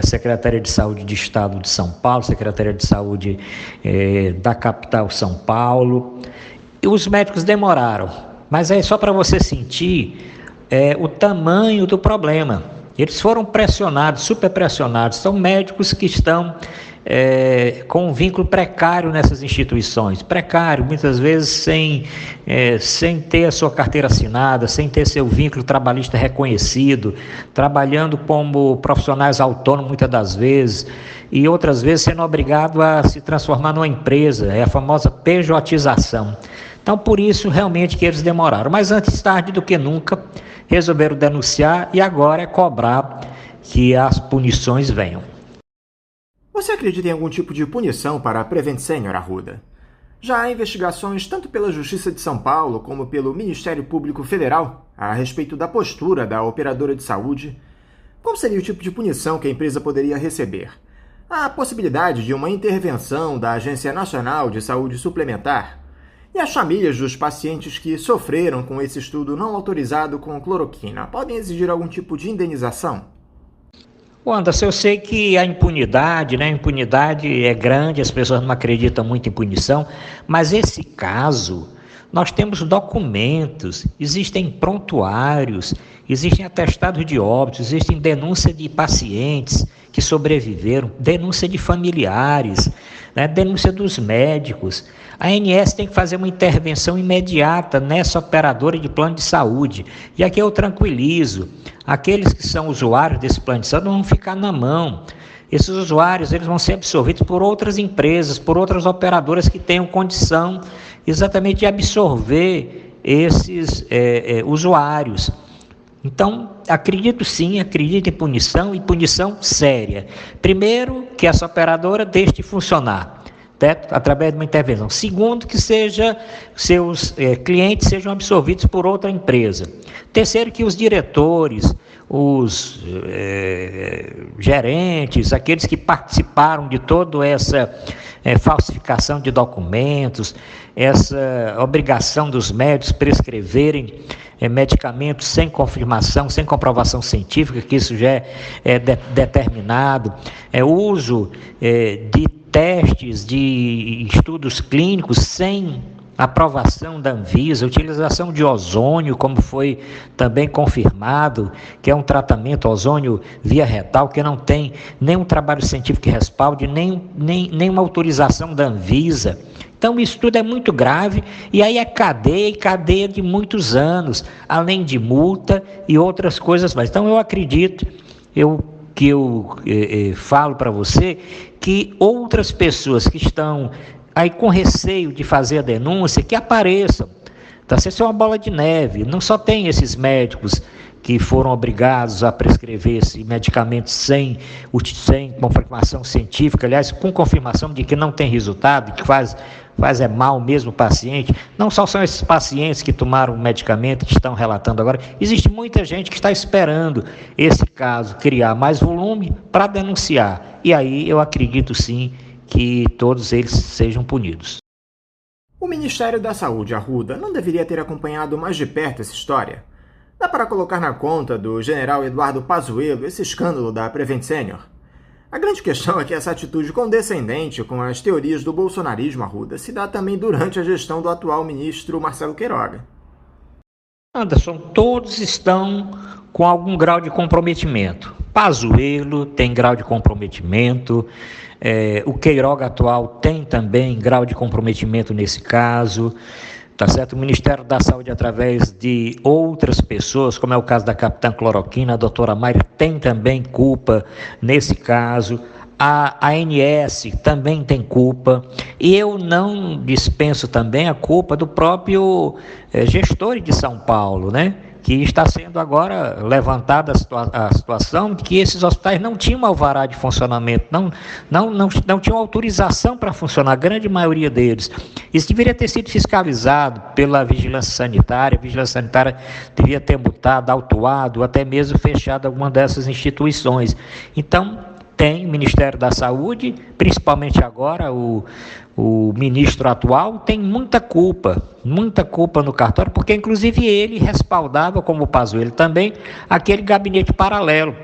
Secretaria de Saúde do Estado de São Paulo, Secretaria de Saúde da capital São Paulo. E os médicos demoraram, mas é só para você sentir o tamanho do problema. Eles foram pressionados, super pressionados. São médicos que estão com um vínculo precário nessas instituições, precário, muitas vezes sem ter a sua carteira assinada, sem ter seu vínculo trabalhista reconhecido, trabalhando como profissionais autônomos muitas das vezes, e outras vezes sendo obrigado a se transformar numa empresa, é a famosa pejotização. Então, por isso, realmente, que eles demoraram. Mas antes tarde do que nunca, resolveram denunciar e agora é cobrar que as punições venham. Você acredita em algum tipo de punição para a Prevent Senior, Arruda? Já há investigações tanto pela Justiça de São Paulo como pelo Ministério Público Federal a respeito da postura da operadora de saúde. Qual seria o tipo de punição que a empresa poderia receber? Há a possibilidade de uma intervenção da Agência Nacional de Saúde Suplementar? E as famílias dos pacientes que sofreram com esse estudo não autorizado com cloroquina podem exigir algum tipo de indenização? Anderson, eu sei que a impunidade, né? A impunidade é grande, as pessoas não acreditam muito em punição, mas esse caso, nós temos documentos, existem prontuários, existem atestados de óbito, existem denúncia de pacientes que sobreviveram, denúncia de familiares, né? Denúncia dos médicos. A ANS tem que fazer uma intervenção imediata nessa operadora de plano de saúde. E aqui eu tranquilizo, aqueles que são usuários desse plano de saúde não vão ficar na mão. Esses usuários eles vão ser absorvidos por outras empresas, por outras operadoras que tenham condição exatamente de absorver esses usuários. Então, acredito sim, acredito em punição e punição séria. Primeiro, que essa operadora deixe de funcionar, certo? Através de uma intervenção. Segundo, que seus clientes sejam absorvidos por outra empresa. Terceiro, que os diretores, os gerentes, aqueles que participaram de toda essa falsificação de documentos, essa obrigação dos médicos prescreverem medicamentos sem confirmação, sem comprovação científica, que isso já é determinado, uso de testes, de estudos clínicos sem aprovação da Anvisa, utilização de ozônio, como foi também confirmado, que é um tratamento ozônio via retal, que não tem nenhum trabalho científico que respalde, nenhuma autorização da Anvisa. Então, isso tudo é muito grave, e aí é cadeia de muitos anos, além de multa e outras coisas mais. Então, eu acredito, que eu falo para você, que outras pessoas que estão aí com receio de fazer a denúncia, que apareçam. Tá? Isso é uma bola de neve, não só tem esses médicos que foram obrigados a prescrever esse medicamento sem confirmação científica, aliás, com confirmação de que não tem resultado, que faz mal mesmo o paciente. Não só são esses pacientes que tomaram o medicamento, que estão relatando agora, existe muita gente que está esperando esse caso criar mais volume para denunciar, e aí eu acredito sim que todos eles sejam punidos. O Ministério da Saúde, Arruda, não deveria ter acompanhado mais de perto essa história? Dá para colocar na conta do general Eduardo Pazuello esse escândalo da Prevent Senior? A grande questão é que essa atitude condescendente com as teorias do bolsonarismo, Arruda, se dá também durante a gestão do atual ministro Marcelo Queiroga. Anderson, todos estão com algum grau de comprometimento. Pazuello tem grau de comprometimento, o Queiroga atual tem também grau de comprometimento nesse caso. Tá certo? O Ministério da Saúde, através de outras pessoas, como é o caso da capitã Cloroquina, a doutora Mayra, tem também culpa nesse caso. A ANS também tem culpa. E eu não dispenso também a culpa do próprio gestor de São Paulo, né? Que está sendo agora levantada a situação de que esses hospitais não tinham alvará de funcionamento, não tinham autorização para funcionar, a grande maioria deles. Isso deveria ter sido fiscalizado pela vigilância sanitária, a vigilância sanitária deveria ter multado, autuado, até mesmo fechado alguma dessas instituições. Então, tem o Ministério da Saúde, principalmente agora o ministro atual, tem muita culpa no cartório, porque inclusive ele respaldava, como o Pazuello também, aquele gabinete paralelo,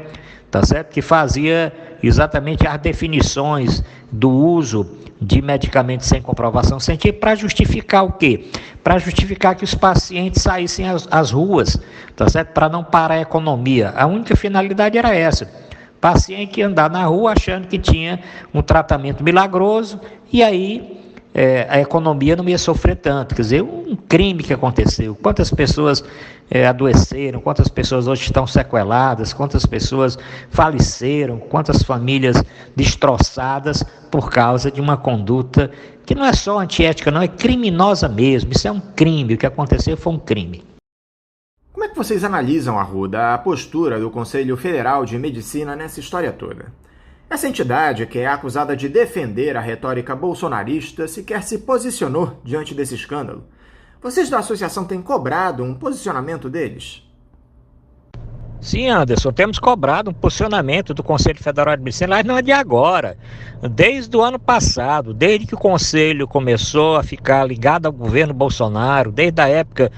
tá certo? Que fazia exatamente as definições do uso de medicamentos sem comprovação científica para justificar o quê? Para justificar que os pacientes saíssem às ruas, tá certo? Para não parar a economia. A única finalidade era essa. Paciente andar na rua achando que tinha um tratamento milagroso e aí a economia não ia sofrer tanto. Quer dizer, um crime que aconteceu. Quantas pessoas adoeceram, quantas pessoas hoje estão sequeladas, quantas pessoas faleceram, quantas famílias destroçadas por causa de uma conduta que não é só antiética, não, é criminosa mesmo. Isso é um crime, o que aconteceu foi um crime. Como é que vocês analisam, Arruda, a postura do Conselho Federal de Medicina nessa história toda? Essa entidade, que é acusada de defender a retórica bolsonarista, sequer se posicionou diante desse escândalo. Vocês da associação têm cobrado um posicionamento deles? Sim, Anderson, temos cobrado um posicionamento do Conselho Federal de Medicina, mas não é de agora, desde o ano passado, desde que o Conselho começou a ficar ligado ao governo Bolsonaro, desde a época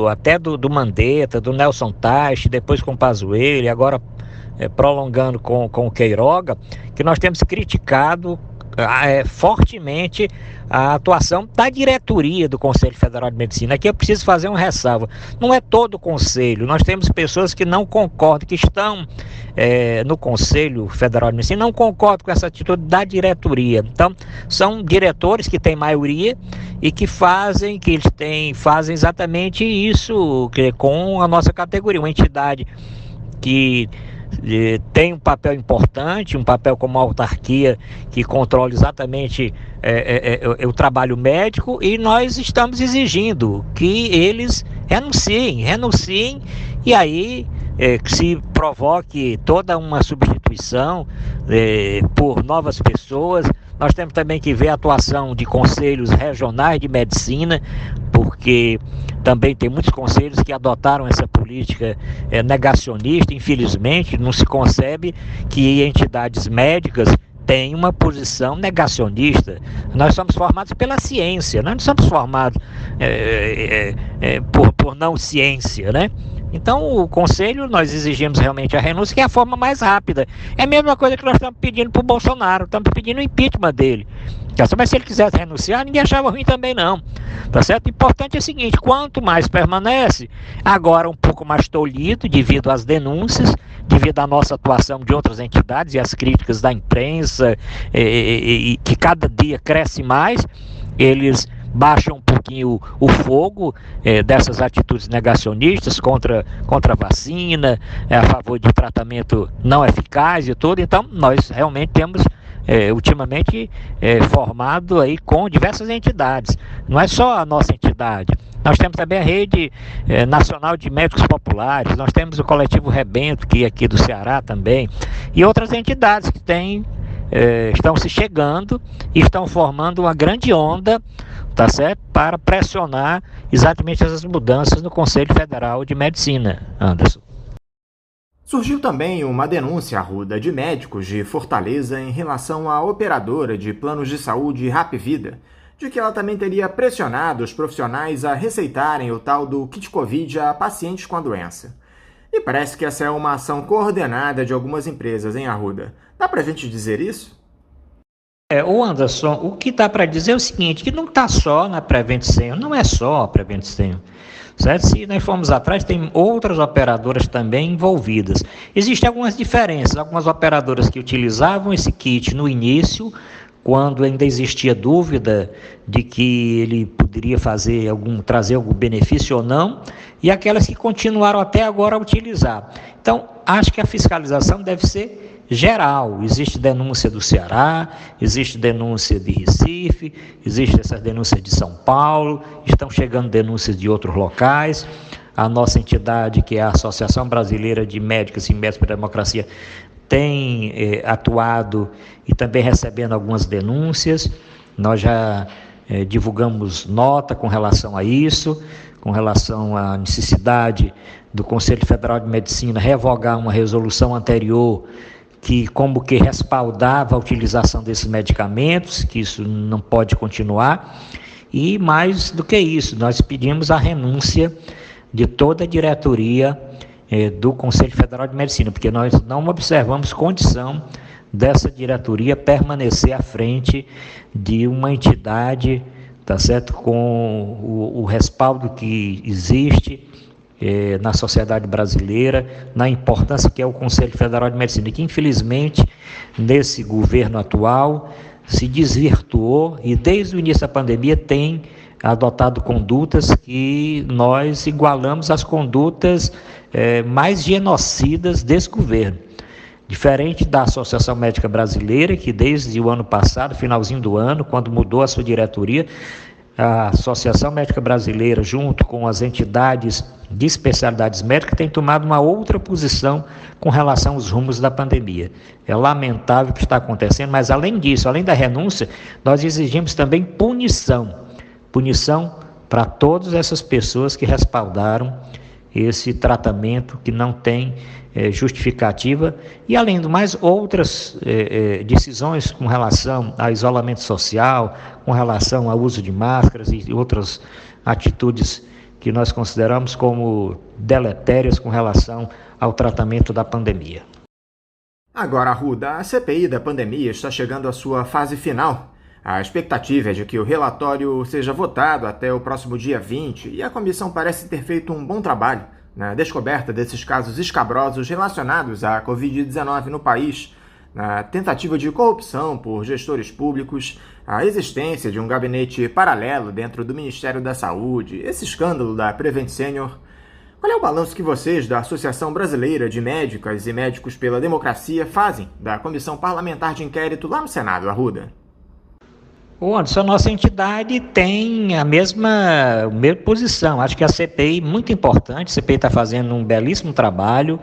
até do Mandetta, do Nelson Teich, depois com o Pazuello, e agora prolongando com o Queiroga, que nós temos criticado fortemente a atuação da diretoria do Conselho Federal de Medicina. Aqui eu preciso fazer uma ressalva. Não é todo o Conselho, nós temos pessoas que não concordam, que estão no Conselho Federal de Medicina, não concordam com essa atitude da diretoria. Então, são diretores que têm maioria e que fazem exatamente isso com a nossa categoria, uma entidade que tem um papel importante, um papel como autarquia que controla exatamente o trabalho médico, e nós estamos exigindo que eles renunciem e aí que se provoque toda uma substituição por novas pessoas. Nós temos também que ver a atuação de conselhos regionais de medicina, porque também tem muitos conselhos que adotaram essa política negacionista. Infelizmente, não se concebe que entidades médicas tenham uma posição negacionista. Nós somos formados pela ciência, nós não somos formados por não ciência, né? Então, o Conselho, nós exigimos realmente a renúncia, que é a forma mais rápida. É a mesma coisa que nós estamos pedindo para o Bolsonaro, estamos pedindo o impeachment dele. Mas se ele quisesse renunciar, ninguém achava ruim também não. Tá certo? O importante é o seguinte, quanto mais permanece, agora um pouco mais tolhido devido às denúncias, devido à nossa atuação de outras entidades e às críticas da imprensa, e que cada dia cresce mais, eles baixam um pouquinho o fogo dessas atitudes negacionistas contra a vacina, a favor de tratamento não eficaz e tudo. Então, nós realmente temos ultimamente formado aí com diversas entidades. Não é só a nossa entidade. Nós temos também a Rede Nacional de Médicos Populares, nós temos o Coletivo Rebento, que é aqui do Ceará também, e outras entidades que estão se chegando e estão formando uma grande onda, tá certo? Para pressionar exatamente essas mudanças no Conselho Federal de Medicina, Anderson. Surgiu também uma denúncia, Arruda, de médicos de Fortaleza em relação à operadora de planos de saúde Hapvida, de que ela também teria pressionado os profissionais a receitarem o tal do kit Covid a pacientes com a doença. E parece que essa é uma ação coordenada de algumas empresas, hein, Arruda? Dá pra gente dizer isso? O Anderson, o que dá para dizer é o seguinte, que não está só na Prevent Senior, não é só a Prevent Senior, certo? Se nós formos atrás, tem outras operadoras também envolvidas. Existem algumas diferenças, algumas operadoras que utilizavam esse kit no início, quando ainda existia dúvida de que ele poderia trazer algum benefício ou não, e aquelas que continuaram até agora a utilizar. Então, acho que a fiscalização deve ser geral. Existe denúncia do Ceará, existe denúncia de Recife, existe essas denúncias de São Paulo, estão chegando denúncias de outros locais. A nossa entidade, que é a Associação Brasileira de Médicos e Médicos para a Democracia, tem atuado e também recebendo algumas denúncias. Nós já divulgamos nota com relação a isso, com relação à necessidade do Conselho Federal de Medicina revogar uma resolução anterior que como que respaldava a utilização desses medicamentos, que isso não pode continuar. E mais do que isso, nós pedimos a renúncia de toda a diretoria do Conselho Federal de Medicina, porque nós não observamos condição dessa diretoria permanecer à frente de uma entidade, tá certo, com o respaldo que existe na sociedade brasileira, na importância que é o Conselho Federal de Medicina, que infelizmente nesse governo atual se desvirtuou e desde o início da pandemia tem adotado condutas que nós igualamos às condutas mais genocidas desse governo. Diferente da Associação Médica Brasileira, que desde o ano passado, finalzinho do ano, quando mudou a sua diretoria, a Associação Médica Brasileira, junto com as entidades de especialidades médicas, tem tomado uma outra posição com relação aos rumos da pandemia. É lamentável o que está acontecendo, mas além disso, além da renúncia, nós exigimos também punição para todas essas pessoas que respaldaram esse tratamento que não tem justificativa, e além do mais outras decisões com relação a isolamento social, com relação ao uso de máscaras e outras atitudes que nós consideramos como deletérias com relação ao tratamento da pandemia. Agora, Arruda, a CPI da pandemia está chegando à sua fase final. A expectativa é de que o relatório seja votado até o próximo dia 20 e a comissão parece ter feito um bom trabalho na descoberta desses casos escabrosos relacionados à Covid-19 no país, na tentativa de corrupção por gestores públicos, a existência de um gabinete paralelo dentro do Ministério da Saúde, esse escândalo da Prevent Senior. Qual é o balanço que vocês da Associação Brasileira de Médicas e Médicos pela Democracia fazem da Comissão Parlamentar de Inquérito lá no Senado, Arruda? Anderson, a nossa entidade tem a mesma posição. Acho que a CPI, muito importante, a CPI está fazendo um belíssimo trabalho,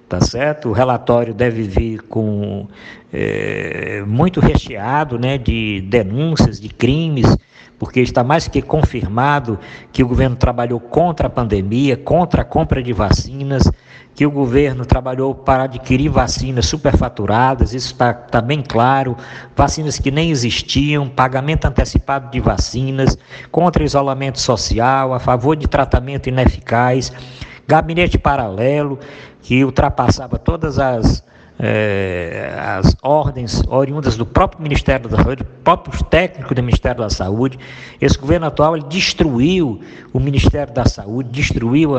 tá certo? O relatório deve vir com muito recheado, né, de denúncias, de crimes, porque está mais que confirmado que o governo trabalhou contra a pandemia, contra a compra de vacinas, que o governo trabalhou para adquirir vacinas superfaturadas, isso está bem claro, vacinas que nem existiam, pagamento antecipado de vacinas, contra isolamento social, a favor de tratamento ineficaz, gabinete paralelo, que ultrapassava todas as ordens oriundas do próprio Ministério da Saúde, próprios técnicos do Ministério da Saúde. Esse governo atual ele destruiu o Ministério da Saúde, destruiu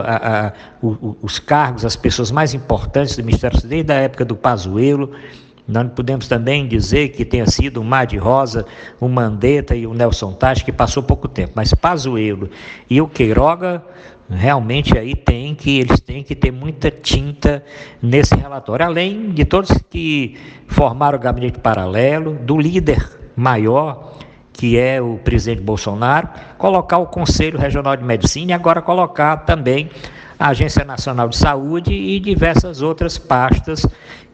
os cargos, as pessoas mais importantes do Ministério da Saúde, desde a época do Pazuello. Nós não podemos também dizer que tenha sido o Mar de Rosa, o Mandetta e o Nelson Tach, que passou pouco tempo, mas Pazuello e o Queiroga, realmente aí eles têm que ter muita tinta nesse relatório, além de todos que formaram o gabinete paralelo, do líder maior, que é o presidente Bolsonaro, colocar o Conselho Regional de Medicina e agora colocar também a Agência Nacional de Saúde e diversas outras pastas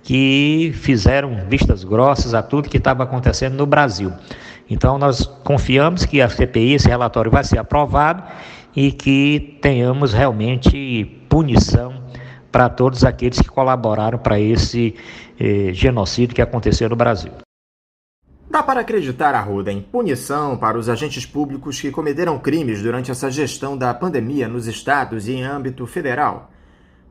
que fizeram vistas grossas a tudo que estava acontecendo no Brasil. Então nós confiamos que a CPI, esse relatório vai ser aprovado e que tenhamos realmente punição para todos aqueles que colaboraram para esse genocídio que aconteceu no Brasil. Dá para acreditar, Arruda, em punição para os agentes públicos que cometeram crimes durante essa gestão da pandemia nos estados e em âmbito federal?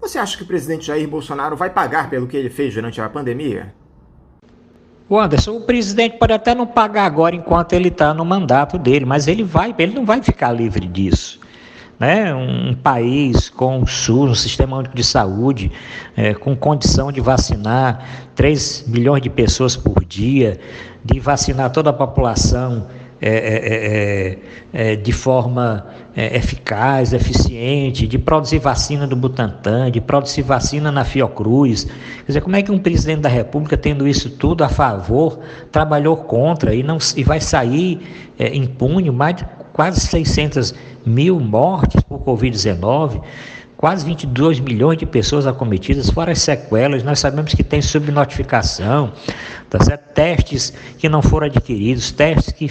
Você acha que o presidente Jair Bolsonaro vai pagar pelo que ele fez durante a pandemia? Anderson, o presidente pode até não pagar agora enquanto ele está no mandato dele, mas ele não vai ficar livre disso. Né? Um país com o SUS, um sistema único de saúde, com condição de vacinar 3 milhões de pessoas por dia, de vacinar toda a população de forma eficaz, eficiente, de produzir vacina do Butantan, de produzir vacina na Fiocruz. Quer dizer, como é que um presidente da República, tendo isso tudo a favor, trabalhou contra e vai sair impune? Mais de quase 600 mil mortes por Covid-19, quase 22 milhões de pessoas acometidas, fora as sequelas. Nós sabemos que tem subnotificação, tá certo? Testes que não foram adquiridos, testes que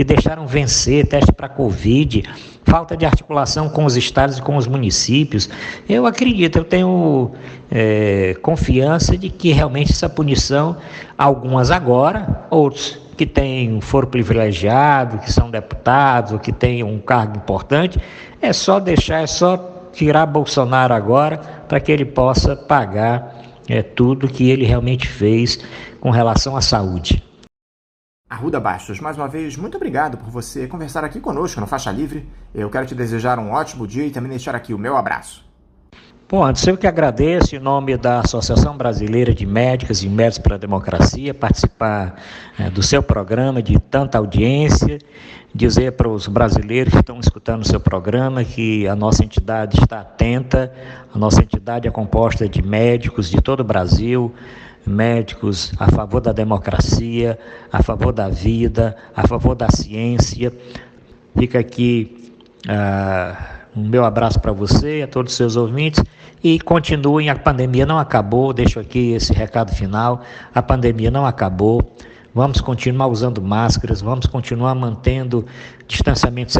deixaram vencer, teste para Covid, falta de articulação com os estados e com os municípios. Eu acredito, eu tenho confiança de que realmente essa punição, algumas agora, outros que foram privilegiados, que são deputados, ou que têm um cargo importante, é só tirar Bolsonaro agora para que ele possa pagar tudo que ele realmente fez com relação à saúde. Arruda Bastos, mais uma vez, muito obrigado por você conversar aqui conosco no Faixa Livre. Eu quero te desejar um ótimo dia e também deixar aqui o meu abraço. Bom, antes eu que agradeço em nome da Associação Brasileira de Médicas e Médicos pela Democracia participar do seu programa de tanta audiência, dizer para os brasileiros que estão escutando o seu programa que a nossa entidade está atenta. A nossa entidade é composta de médicos de todo o Brasil, médicos a favor da democracia, a favor da vida, a favor da ciência. Fica aqui um meu abraço para você e a todos os seus ouvintes, e continuem, a pandemia não acabou, deixo aqui esse recado final, a pandemia não acabou, vamos continuar usando máscaras, vamos continuar mantendo distanciamento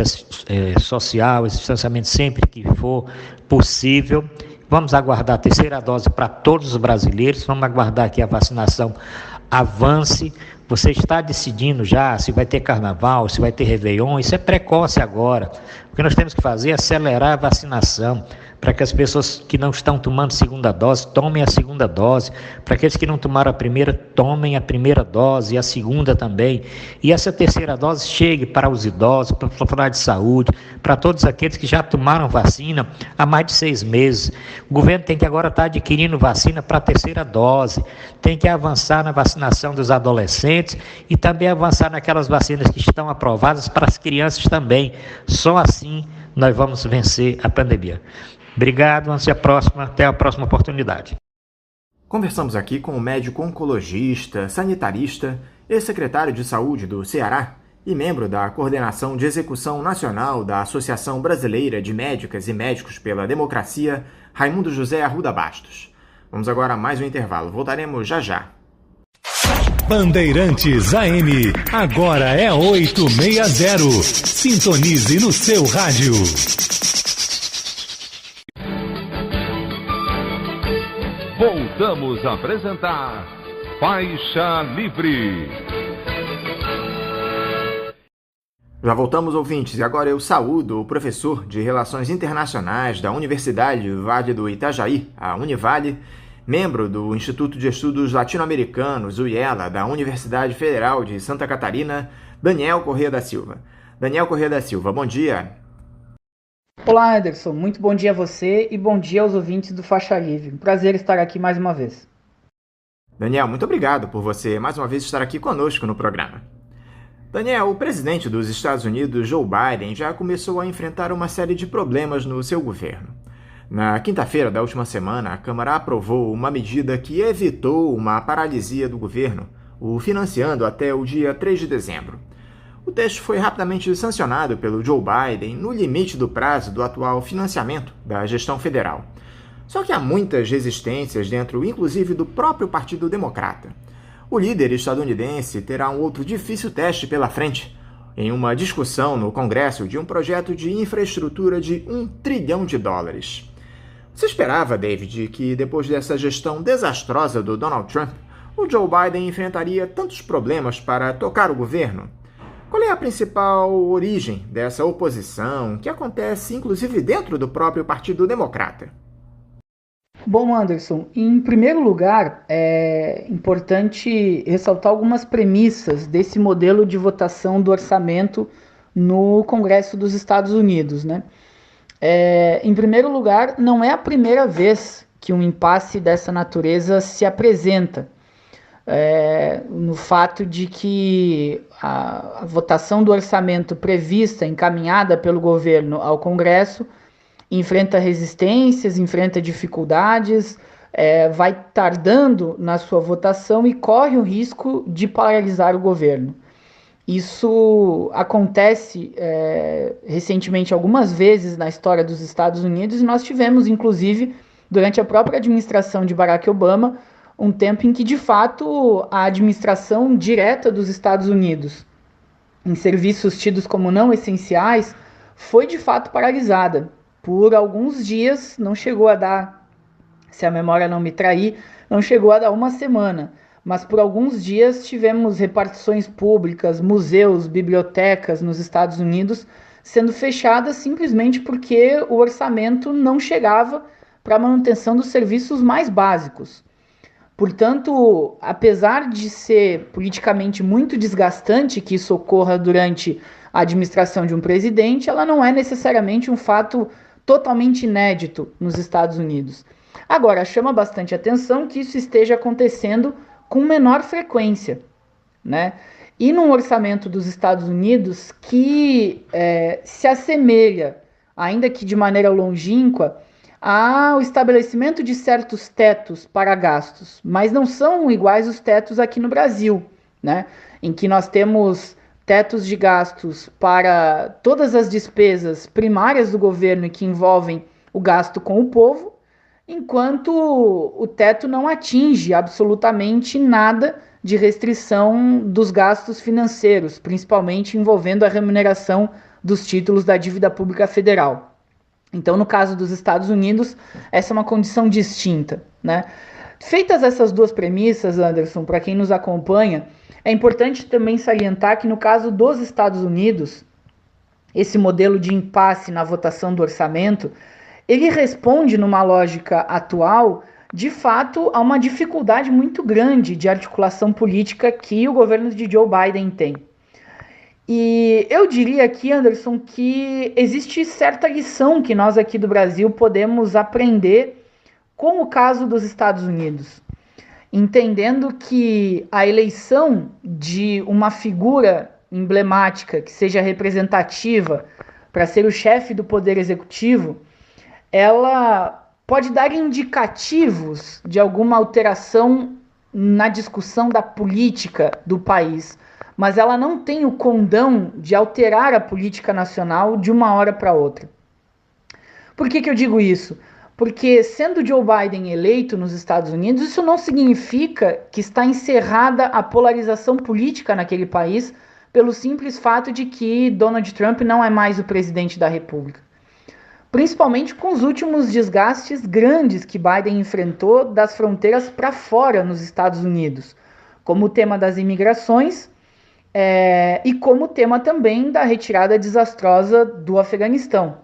social, esse distanciamento sempre que for possível. Vamos aguardar a terceira dose para todos os brasileiros, vamos aguardar que a vacinação avance. Você está decidindo já se vai ter carnaval, se vai ter Réveillon, isso é precoce agora. O que nós temos que fazer é acelerar a vacinação, para que as pessoas que não estão tomando segunda dose, tomem a segunda dose, para aqueles que não tomaram a primeira, tomem a primeira dose e a segunda também, e essa terceira dose chegue para os idosos, para o profissional de saúde, para todos aqueles que já tomaram vacina há mais de 6 meses. O governo tem que agora estar adquirindo vacina para a terceira dose, tem que avançar na vacinação dos adolescentes e também avançar naquelas vacinas que estão aprovadas para as crianças também. Só assim nós vamos vencer a pandemia. Obrigado, até a próxima oportunidade. Conversamos aqui com o médico oncologista, sanitarista, ex-secretário de Saúde do Ceará e membro da Coordenação de Execução Nacional da Associação Brasileira de Médicas e Médicos pela Democracia, Raimundo José Arruda Bastos. Vamos agora a mais um intervalo. Voltaremos já já. Bandeirantes AM, agora é 860. Sintonize no seu rádio. Voltamos a apresentar Faixa Livre. Já voltamos, ouvintes, e agora eu saúdo o professor de Relações Internacionais da Universidade Vale do Itajaí, a Univale, membro do Instituto de Estudos Latino-Americanos, UIELA, da Universidade Federal de Santa Catarina, Daniel Corrêa da Silva. Daniel Corrêa da Silva, bom dia. Olá, Anderson. Muito bom dia a você e bom dia aos ouvintes do Faixa Livre. Um prazer estar aqui mais uma vez. Daniel, muito obrigado por você mais uma vez estar aqui conosco no programa. Daniel, o presidente dos Estados Unidos, Joe Biden, já começou a enfrentar uma série de problemas no seu governo. Na quinta-feira da última semana, a Câmara aprovou uma medida que evitou uma paralisia do governo, o financiando até o dia 3 de dezembro. O texto foi rapidamente sancionado pelo Joe Biden no limite do prazo do atual financiamento da gestão federal. Só que há muitas resistências dentro, inclusive, do próprio Partido Democrata. O líder estadunidense terá um outro difícil teste pela frente, em uma discussão no Congresso de um projeto de infraestrutura de $1 trilhão. Você esperava, David, que depois dessa gestão desastrosa do Donald Trump, o Joe Biden enfrentaria tantos problemas para tocar o governo? Qual é a principal origem dessa oposição, que acontece inclusive dentro do próprio Partido Democrata? Bom, Anderson, em primeiro lugar, é importante ressaltar algumas premissas desse modelo de votação do orçamento no Congresso dos Estados Unidos, né? Em primeiro lugar, não é a primeira vez que um impasse dessa natureza se apresenta. No fato de que a votação do orçamento prevista, encaminhada pelo governo ao Congresso, enfrenta resistências, enfrenta dificuldades, vai tardando na sua votação e corre o risco de paralisar o governo. Isso acontece recentemente algumas vezes na história dos Estados Unidos, e nós tivemos, inclusive, durante a própria administração de Barack Obama, um tempo em que, de fato, a administração direta dos Estados Unidos em serviços tidos como não essenciais foi, de fato, paralisada. Por alguns dias, não chegou a dar, se a memória não me trair, não chegou a dar uma semana. Mas por alguns dias tivemos repartições públicas, museus, bibliotecas nos Estados Unidos sendo fechadas simplesmente porque o orçamento não chegava para a manutenção dos serviços mais básicos. Portanto, apesar de ser politicamente muito desgastante que isso ocorra durante a administração de um presidente, ela não é necessariamente um fato totalmente inédito nos Estados Unidos. Agora, chama bastante atenção que isso esteja acontecendo com menor frequência, né? E num orçamento dos Estados Unidos que se assemelha, ainda que de maneira longínqua, ao estabelecimento de certos tetos para gastos, mas não são iguais os tetos aqui no Brasil, né? Em que nós temos tetos de gastos para todas as despesas primárias do governo e que envolvem o gasto com o povo, enquanto o teto não atinge absolutamente nada de restrição dos gastos financeiros, principalmente envolvendo a remuneração dos títulos da dívida pública federal. Então, no caso dos Estados Unidos, essa é uma condição distinta, né? Feitas essas duas premissas, Anderson, para quem nos acompanha, é importante também salientar que no caso dos Estados Unidos, esse modelo de impasse na votação do orçamento, ele responde, numa lógica atual, de fato, a uma dificuldade muito grande de articulação política que o governo de Joe Biden tem. E eu diria aqui, Anderson, que existe certa lição que nós aqui do Brasil podemos aprender com o caso dos Estados Unidos, entendendo que a eleição de uma figura emblemática que seja representativa para ser o chefe do Poder Executivo, ela pode dar indicativos de alguma alteração na discussão da política do país, mas ela não tem o condão de alterar a política nacional de uma hora para outra. Por que eu digo isso? Porque, sendo Joe Biden eleito nos Estados Unidos, isso não significa que está encerrada a polarização política naquele país pelo simples fato de que Donald Trump não é mais o presidente da República. Principalmente com os últimos desgastes grandes que Biden enfrentou das fronteiras para fora nos Estados Unidos, como o tema das imigrações e como o tema também da retirada desastrosa do Afeganistão.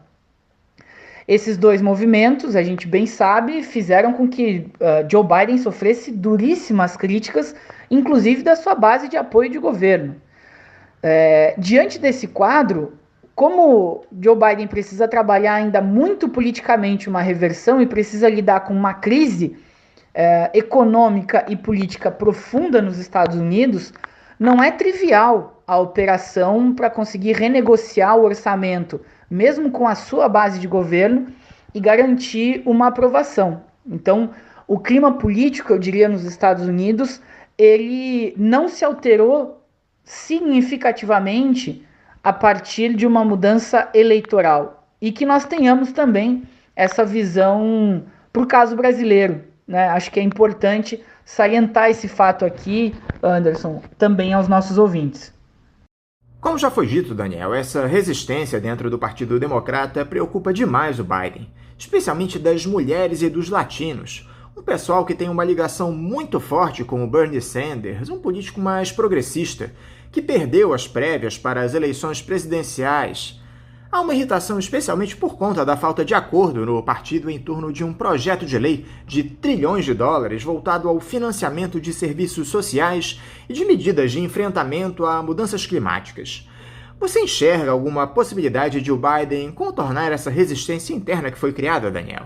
Esses dois movimentos, a gente bem sabe, fizeram com que Joe Biden sofresse duríssimas críticas, inclusive da sua base de apoio de governo. Diante desse quadro, como Joe Biden precisa trabalhar ainda muito politicamente uma reversão e precisa lidar com uma crise econômica e política profunda nos Estados Unidos, não é trivial a operação para conseguir renegociar o orçamento, mesmo com a sua base de governo, e garantir uma aprovação. Então, o clima político, eu diria, nos Estados Unidos, ele não se alterou significativamente a partir de uma mudança eleitoral. E que nós tenhamos também essa visão para o caso brasileiro, né? Acho que é importante salientar esse fato aqui, Anderson, também aos nossos ouvintes. Como já foi dito, Daniel, essa resistência dentro do Partido Democrata preocupa demais o Biden, especialmente das mulheres e dos latinos, um pessoal que tem uma ligação muito forte com o Bernie Sanders, um político mais progressista, que perdeu as prévias para as eleições presidenciais. Há uma irritação especialmente por conta da falta de acordo no partido em torno de um projeto de lei de trilhões de dólares voltado ao financiamento de serviços sociais e de medidas de enfrentamento a mudanças climáticas. Você enxerga alguma possibilidade de o Biden contornar essa resistência interna que foi criada, Daniel?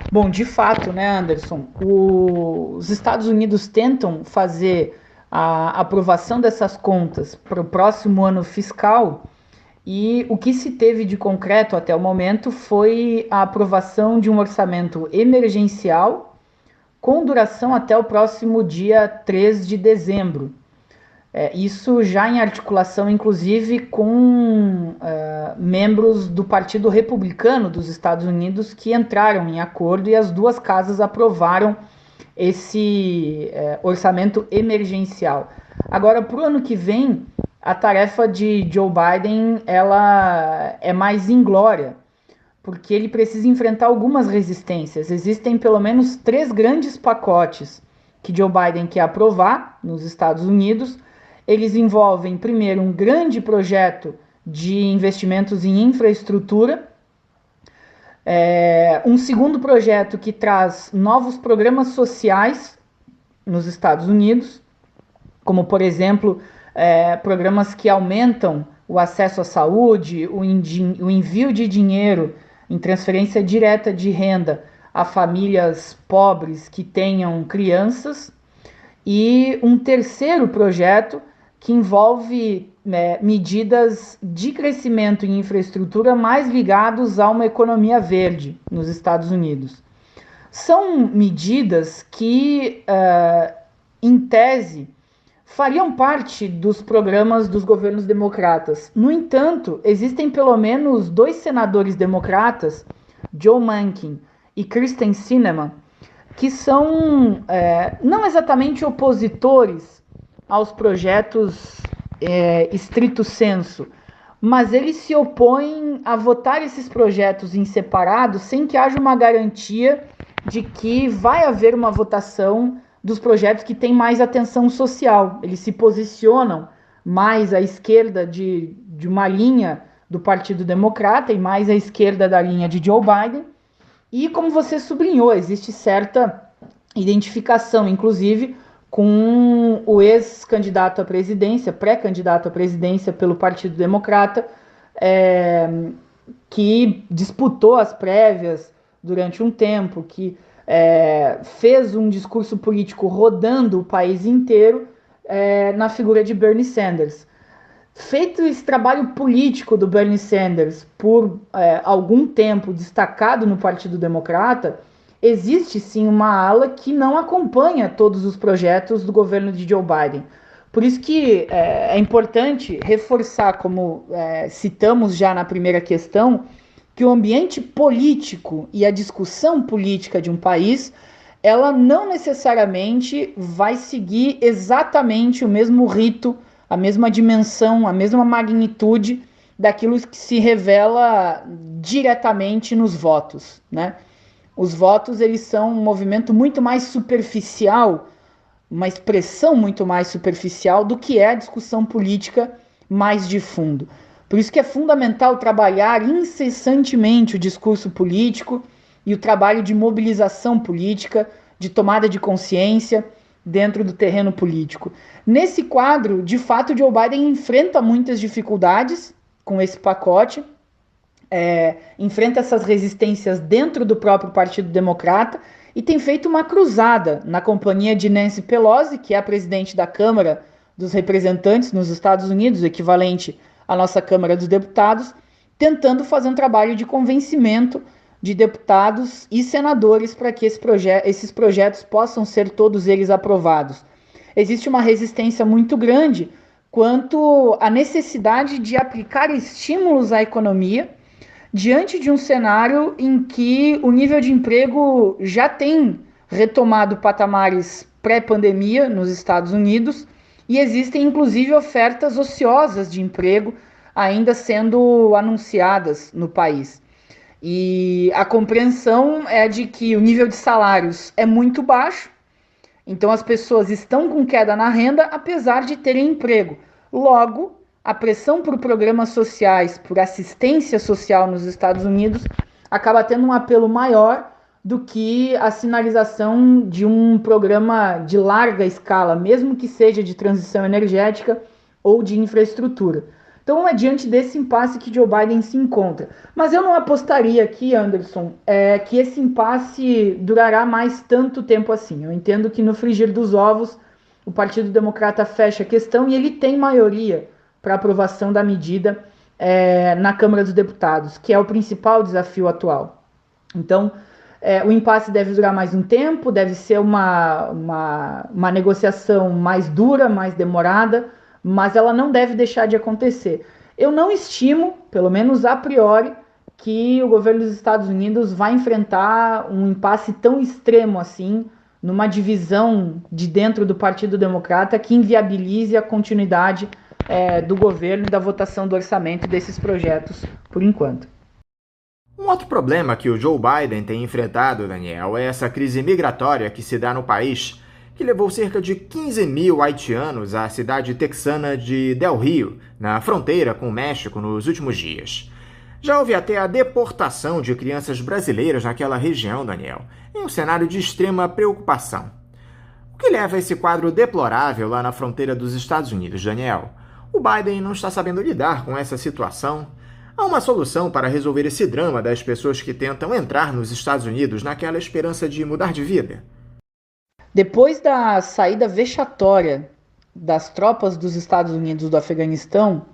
Bom, de fato, né, Anderson? Os Estados Unidos tentam fazer a aprovação dessas contas para o próximo ano fiscal. E o que se teve de concreto até o momento foi a aprovação de um orçamento emergencial com duração até o próximo dia 3 de dezembro. Isso já em articulação, inclusive, com membros do Partido Republicano dos Estados Unidos que entraram em acordo e as duas casas aprovaram esse orçamento emergencial. Agora, para o ano que vem, a tarefa de Joe Biden ela é mais inglória, porque ele precisa enfrentar algumas resistências. Existem pelo menos 3 grandes pacotes que Joe Biden quer aprovar nos Estados Unidos. Eles envolvem, primeiro, um grande projeto de investimentos em infraestrutura, um segundo projeto que traz novos programas sociais nos Estados Unidos, como, por exemplo, programas que aumentam o acesso à saúde, o envio de dinheiro em transferência direta de renda a famílias pobres que tenham crianças, e um terceiro projeto que envolve medidas de crescimento em infraestrutura mais ligados a uma economia verde nos Estados Unidos. São medidas que, em tese, fariam parte dos programas dos governos democratas. No entanto, existem pelo menos 2 senadores democratas, Joe Manchin e Kyrsten Sinema, que são não exatamente opositores aos projetos estrito sensu, mas eles se opõem a votar esses projetos em separado sem que haja uma garantia de que vai haver uma votação dos projetos que têm mais atenção social. Eles se posicionam mais à esquerda de uma linha do Partido Democrata e mais à esquerda da linha de Joe Biden. E, como você sublinhou, existe certa identificação, inclusive, com o ex-candidato à presidência, pré-candidato à presidência pelo Partido Democrata, que disputou as prévias durante um tempo, que fez um discurso político rodando o país inteiro na figura de Bernie Sanders. Feito esse trabalho político do Bernie Sanders por algum tempo destacado no Partido Democrata, existe sim uma ala que não acompanha todos os projetos do governo de Joe Biden. Por isso que é importante reforçar, como citamos já na primeira questão, que o ambiente político e a discussão política de um país, ela não necessariamente vai seguir exatamente o mesmo rito, a mesma dimensão, a mesma magnitude daquilo que se revela diretamente nos votos, né? Os votos, eles são um movimento muito mais superficial, uma expressão muito mais superficial do que é a discussão política mais de fundo. Por isso que é fundamental trabalhar incessantemente o discurso político e o trabalho de mobilização política, de tomada de consciência dentro do terreno político. Nesse quadro, de fato, Joe Biden enfrenta muitas dificuldades com esse pacote, enfrenta essas resistências dentro do próprio Partido Democrata e tem feito uma cruzada na companhia de Nancy Pelosi, que é a presidente da Câmara dos Representantes nos Estados Unidos, equivalente à nossa Câmara dos Deputados, tentando fazer um trabalho de convencimento de deputados e senadores para que esses projetos possam ser todos eles aprovados. Existe uma resistência muito grande quanto à necessidade de aplicar estímulos à economia diante de um cenário em que o nível de emprego já tem retomado patamares pré-pandemia nos Estados Unidos e existem inclusive ofertas ociosas de emprego ainda sendo anunciadas no país. E a compreensão é de que o nível de salários é muito baixo, então as pessoas estão com queda na renda apesar de terem emprego. Logo, a pressão por programas sociais, por assistência social nos Estados Unidos, acaba tendo um apelo maior do que a sinalização de um programa de larga escala, mesmo que seja de transição energética ou de infraestrutura. Então é diante desse impasse que Joe Biden se encontra. Mas eu não apostaria aqui, Anderson, que esse impasse durará mais tanto tempo assim. Eu entendo que no frigir dos ovos o Partido Democrata fecha a questão e ele tem maioria para aprovação da medida na Câmara dos Deputados, que é o principal desafio atual. Então, o impasse deve durar mais um tempo, deve ser uma negociação mais dura, mais demorada, mas ela não deve deixar de acontecer. Eu não estimo, pelo menos a priori, que o governo dos Estados Unidos vai enfrentar um impasse tão extremo assim, numa divisão de dentro do Partido Democrata que inviabilize a continuidade do governo e da votação do orçamento desses projetos, por enquanto. Um outro problema que o Joe Biden tem enfrentado, Daniel, é essa crise migratória que se dá no país, que levou cerca de 15 mil haitianos à cidade texana de Del Rio, na fronteira com o México, nos últimos dias. Já houve até a deportação de crianças brasileiras naquela região, Daniel, em um cenário de extrema preocupação. O que leva a esse quadro deplorável lá na fronteira dos Estados Unidos, Daniel? O Biden não está sabendo lidar com essa situação? Há uma solução para resolver esse drama das pessoas que tentam entrar nos Estados Unidos naquela esperança de mudar de vida? Depois da saída vexatória das tropas dos Estados Unidos do Afeganistão,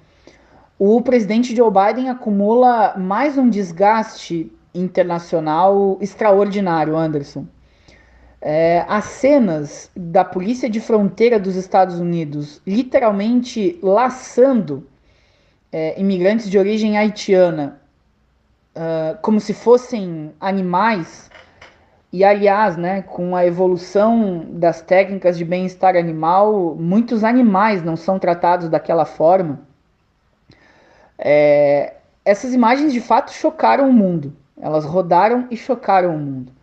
o presidente Joe Biden acumula mais um desgaste internacional extraordinário, Anderson. As cenas da polícia de fronteira dos Estados Unidos literalmente laçando imigrantes de origem haitiana como se fossem animais, e aliás, com a evolução das técnicas de bem-estar animal, muitos animais não são tratados daquela forma. Essas imagens de fato chocaram o mundo, elas rodaram e chocaram o mundo.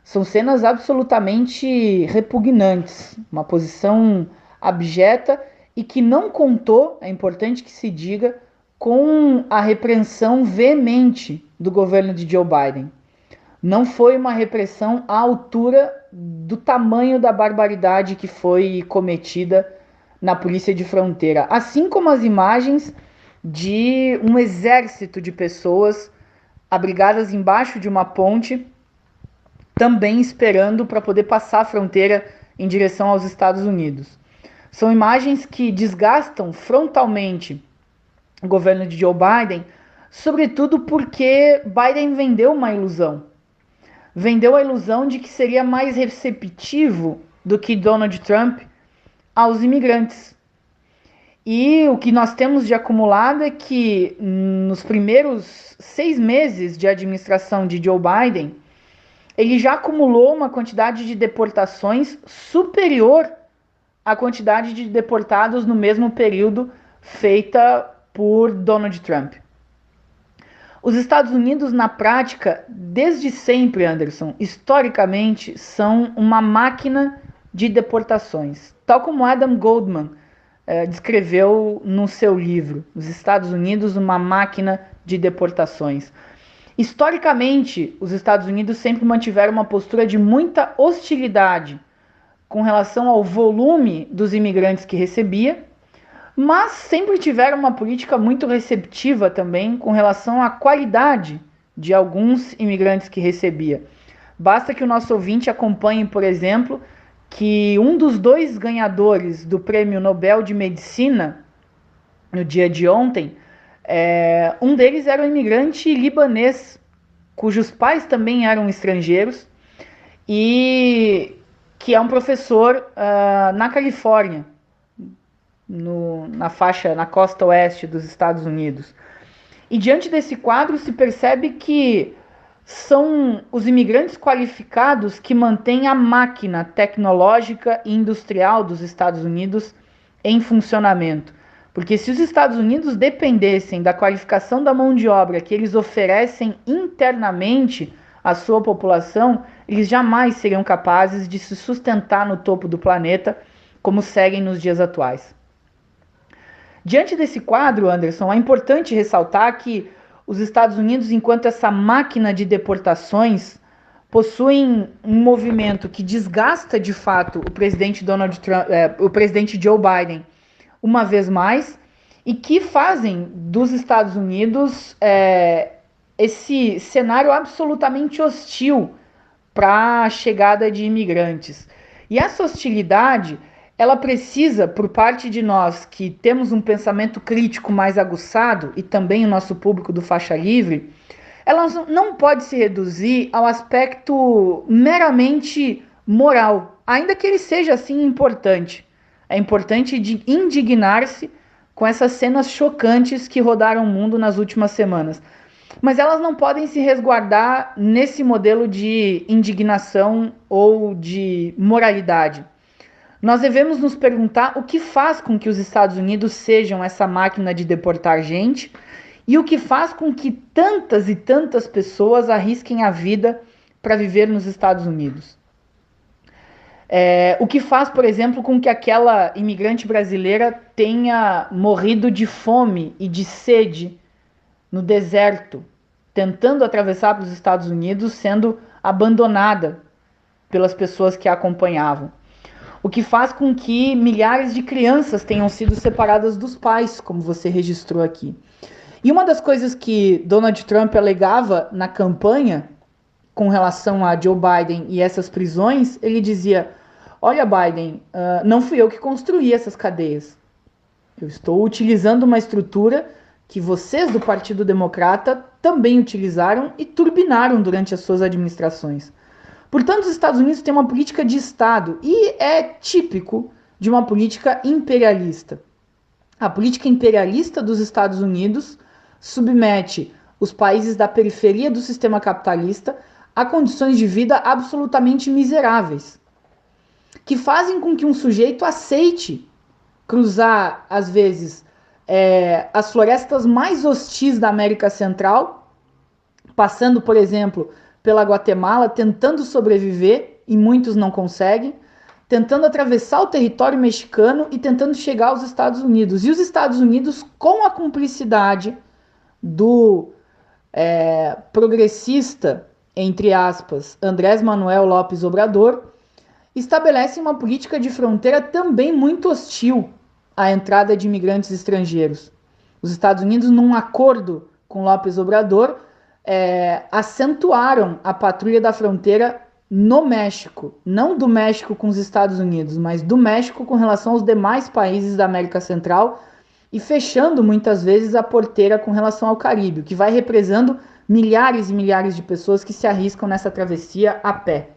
São cenas absolutamente repugnantes, uma posição abjeta e que não contou, é importante que se diga, com a repreensão veemente do governo de Joe Biden. Não foi uma repressão à altura do tamanho da barbaridade que foi cometida na polícia de fronteira, assim como as imagens de um exército de pessoas abrigadas embaixo de uma ponte, também esperando para poder passar a fronteira em direção aos Estados Unidos. São imagens que desgastam frontalmente o governo de Joe Biden, sobretudo porque Biden vendeu uma ilusão. Vendeu a ilusão de que seria mais receptivo do que Donald Trump aos imigrantes. E o que nós temos de acumulado é que nos primeiros 6 meses de administração de Joe Biden, ele já acumulou uma quantidade de deportações superior à quantidade de deportados no mesmo período feita por Donald Trump. Os Estados Unidos, na prática, desde sempre, Anderson, historicamente, são uma máquina de deportações. Tal como Adam Goldman descreveu no seu livro, Os Estados Unidos, uma máquina de deportações. Historicamente, os Estados Unidos sempre mantiveram uma postura de muita hostilidade com relação ao volume dos imigrantes que recebia, mas sempre tiveram uma política muito receptiva também com relação à qualidade de alguns imigrantes que recebia. Basta que o nosso ouvinte acompanhe, por exemplo, que um dos 2 ganhadores do Prêmio Nobel de Medicina, no dia de ontem, um deles era um imigrante libanês, cujos pais também eram estrangeiros, e que é um professor na Califórnia, na costa oeste dos Estados Unidos. E diante desse quadro se percebe que são os imigrantes qualificados que mantêm a máquina tecnológica e industrial dos Estados Unidos em funcionamento. Porque se os Estados Unidos dependessem da qualificação da mão de obra que eles oferecem internamente à sua população, eles jamais seriam capazes de se sustentar no topo do planeta como seguem nos dias atuais. Diante desse quadro, Anderson, é importante ressaltar que os Estados Unidos, enquanto essa máquina de deportações, possuem um movimento que desgasta de fato o presidente Donald Trump, o presidente Joe Biden, uma vez mais, e que fazem dos Estados Unidos esse cenário absolutamente hostil para a chegada de imigrantes. E essa hostilidade, ela precisa, por parte de nós que temos um pensamento crítico mais aguçado, e também o nosso público do Faixa Livre, ela não pode se reduzir ao aspecto meramente moral, ainda que ele seja assim importante. É importante de indignar-se com essas cenas chocantes que rodaram o mundo nas últimas semanas. Mas elas não podem se resguardar nesse modelo de indignação ou de moralidade. Nós devemos nos perguntar o que faz com que os Estados Unidos sejam essa máquina de deportar gente e o que faz com que tantas e tantas pessoas arrisquem a vida para viver nos Estados Unidos. O que faz, por exemplo, com que aquela imigrante brasileira tenha morrido de fome e de sede no deserto, tentando atravessar para os Estados Unidos, sendo abandonada pelas pessoas que a acompanhavam. O que faz com que milhares de crianças tenham sido separadas dos pais, como você registrou aqui. E uma das coisas que Donald Trump alegava na campanha com relação a Joe Biden e essas prisões, ele dizia: olha, Biden, não fui eu que construí essas cadeias. Eu estou utilizando uma estrutura que vocês do Partido Democrata também utilizaram e turbinaram durante as suas administrações. Portanto, os Estados Unidos têm uma política de Estado e é típico de uma política imperialista. A política imperialista dos Estados Unidos submete os países da periferia do sistema capitalista a condições de vida absolutamente miseráveis, que fazem com que um sujeito aceite cruzar, às vezes, as florestas mais hostis da América Central, passando, por exemplo, pela Guatemala, tentando sobreviver, e muitos não conseguem, tentando atravessar o território mexicano e tentando chegar aos Estados Unidos. E os Estados Unidos, com a cumplicidade do progressista, entre aspas, Andrés Manuel López Obrador, estabelecem uma política de fronteira também muito hostil à entrada de imigrantes estrangeiros. Os Estados Unidos, num acordo com López Obrador, acentuaram a patrulha da fronteira no México, não do México com os Estados Unidos, mas do México com relação aos demais países da América Central e fechando muitas vezes a porteira com relação ao Caribe, o que vai represando milhares e milhares de pessoas que se arriscam nessa travessia a pé.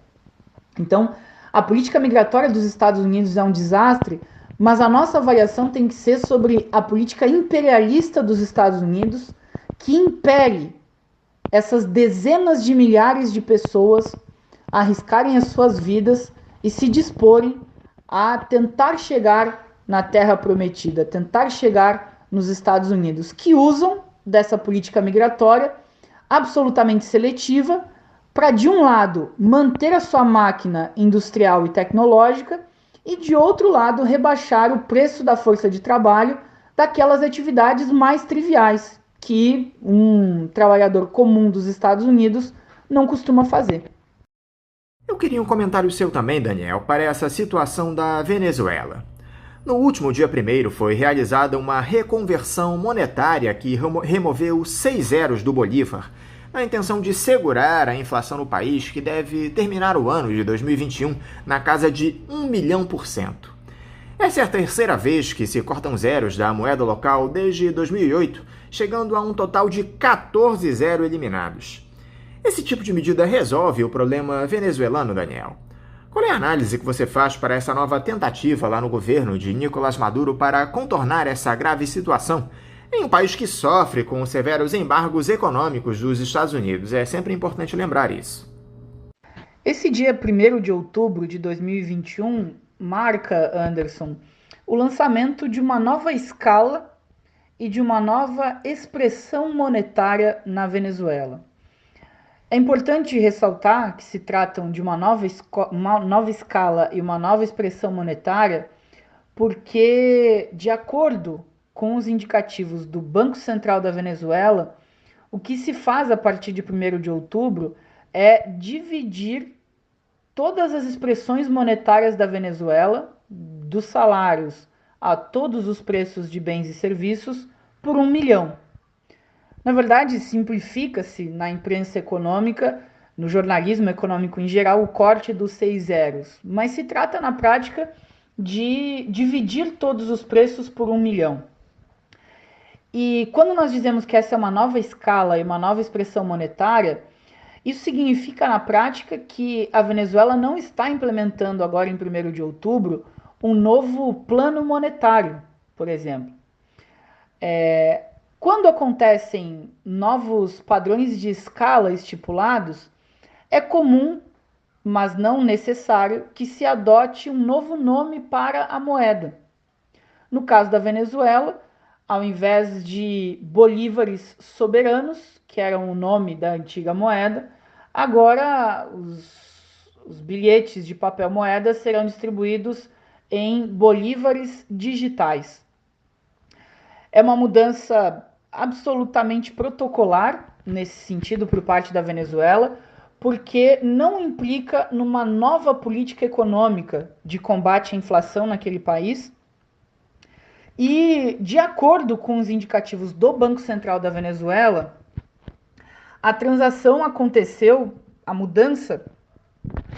Então, a política migratória dos Estados Unidos é um desastre, mas a nossa avaliação tem que ser sobre a política imperialista dos Estados Unidos, que impele essas dezenas de milhares de pessoas a arriscarem as suas vidas e se disporem a tentar chegar na Terra Prometida, tentar chegar nos Estados Unidos, que usam dessa política migratória absolutamente seletiva para, de um lado, manter a sua máquina industrial e tecnológica e, de outro lado, rebaixar o preço da força de trabalho daquelas atividades mais triviais que um trabalhador comum dos Estados Unidos não costuma fazer. Eu queria um comentário seu também, Daniel, para essa situação da Venezuela. No último dia 1º foi realizada uma reconversão monetária que removeu 6 zeros do Bolívar, na intenção de segurar a inflação no país, que deve terminar o ano de 2021 na casa de 1 milhão %. Essa é a terceira vez que se cortam zeros da moeda local desde 2008, chegando a um total de 14 zeros eliminados. Esse tipo de medida resolve o problema venezuelano, Daniel? Qual é a análise que você faz para essa nova tentativa lá no governo de Nicolás Maduro para contornar essa grave situação em um país que sofre com severos embargos econômicos dos Estados Unidos? É sempre importante lembrar isso. Esse dia 1º de outubro de 2021 marca, Anderson, o lançamento de uma nova escala e de uma nova expressão monetária na Venezuela. É importante ressaltar que se tratam de uma nova escala e uma nova expressão monetária porque, de acordo com os indicativos do Banco Central da Venezuela, o que se faz a partir de 1º de outubro é dividir todas as expressões monetárias da Venezuela, dos salários a todos os preços de bens e serviços, por 1 milhão. Na verdade, simplifica-se na imprensa econômica, no jornalismo econômico em geral, o corte dos 6 zeros, mas se trata na prática de dividir todos os preços por 1 milhão. E quando nós dizemos que essa é uma nova escala e uma nova expressão monetária, isso significa na prática que a Venezuela não está implementando agora em 1º de outubro um novo plano monetário, por exemplo. Quando acontecem novos padrões de escala estipulados, é comum, mas não necessário, que se adote um novo nome para a moeda. No caso da Venezuela, ao invés de bolívares soberanos, que era o nome da antiga moeda, agora os bilhetes de papel moeda serão distribuídos em bolívares digitais. É uma mudança absolutamente protocolar nesse sentido por parte da Venezuela, porque não implica numa nova política econômica de combate à inflação naquele país. E, de acordo com os indicativos do Banco Central da Venezuela, a transação aconteceu, a mudança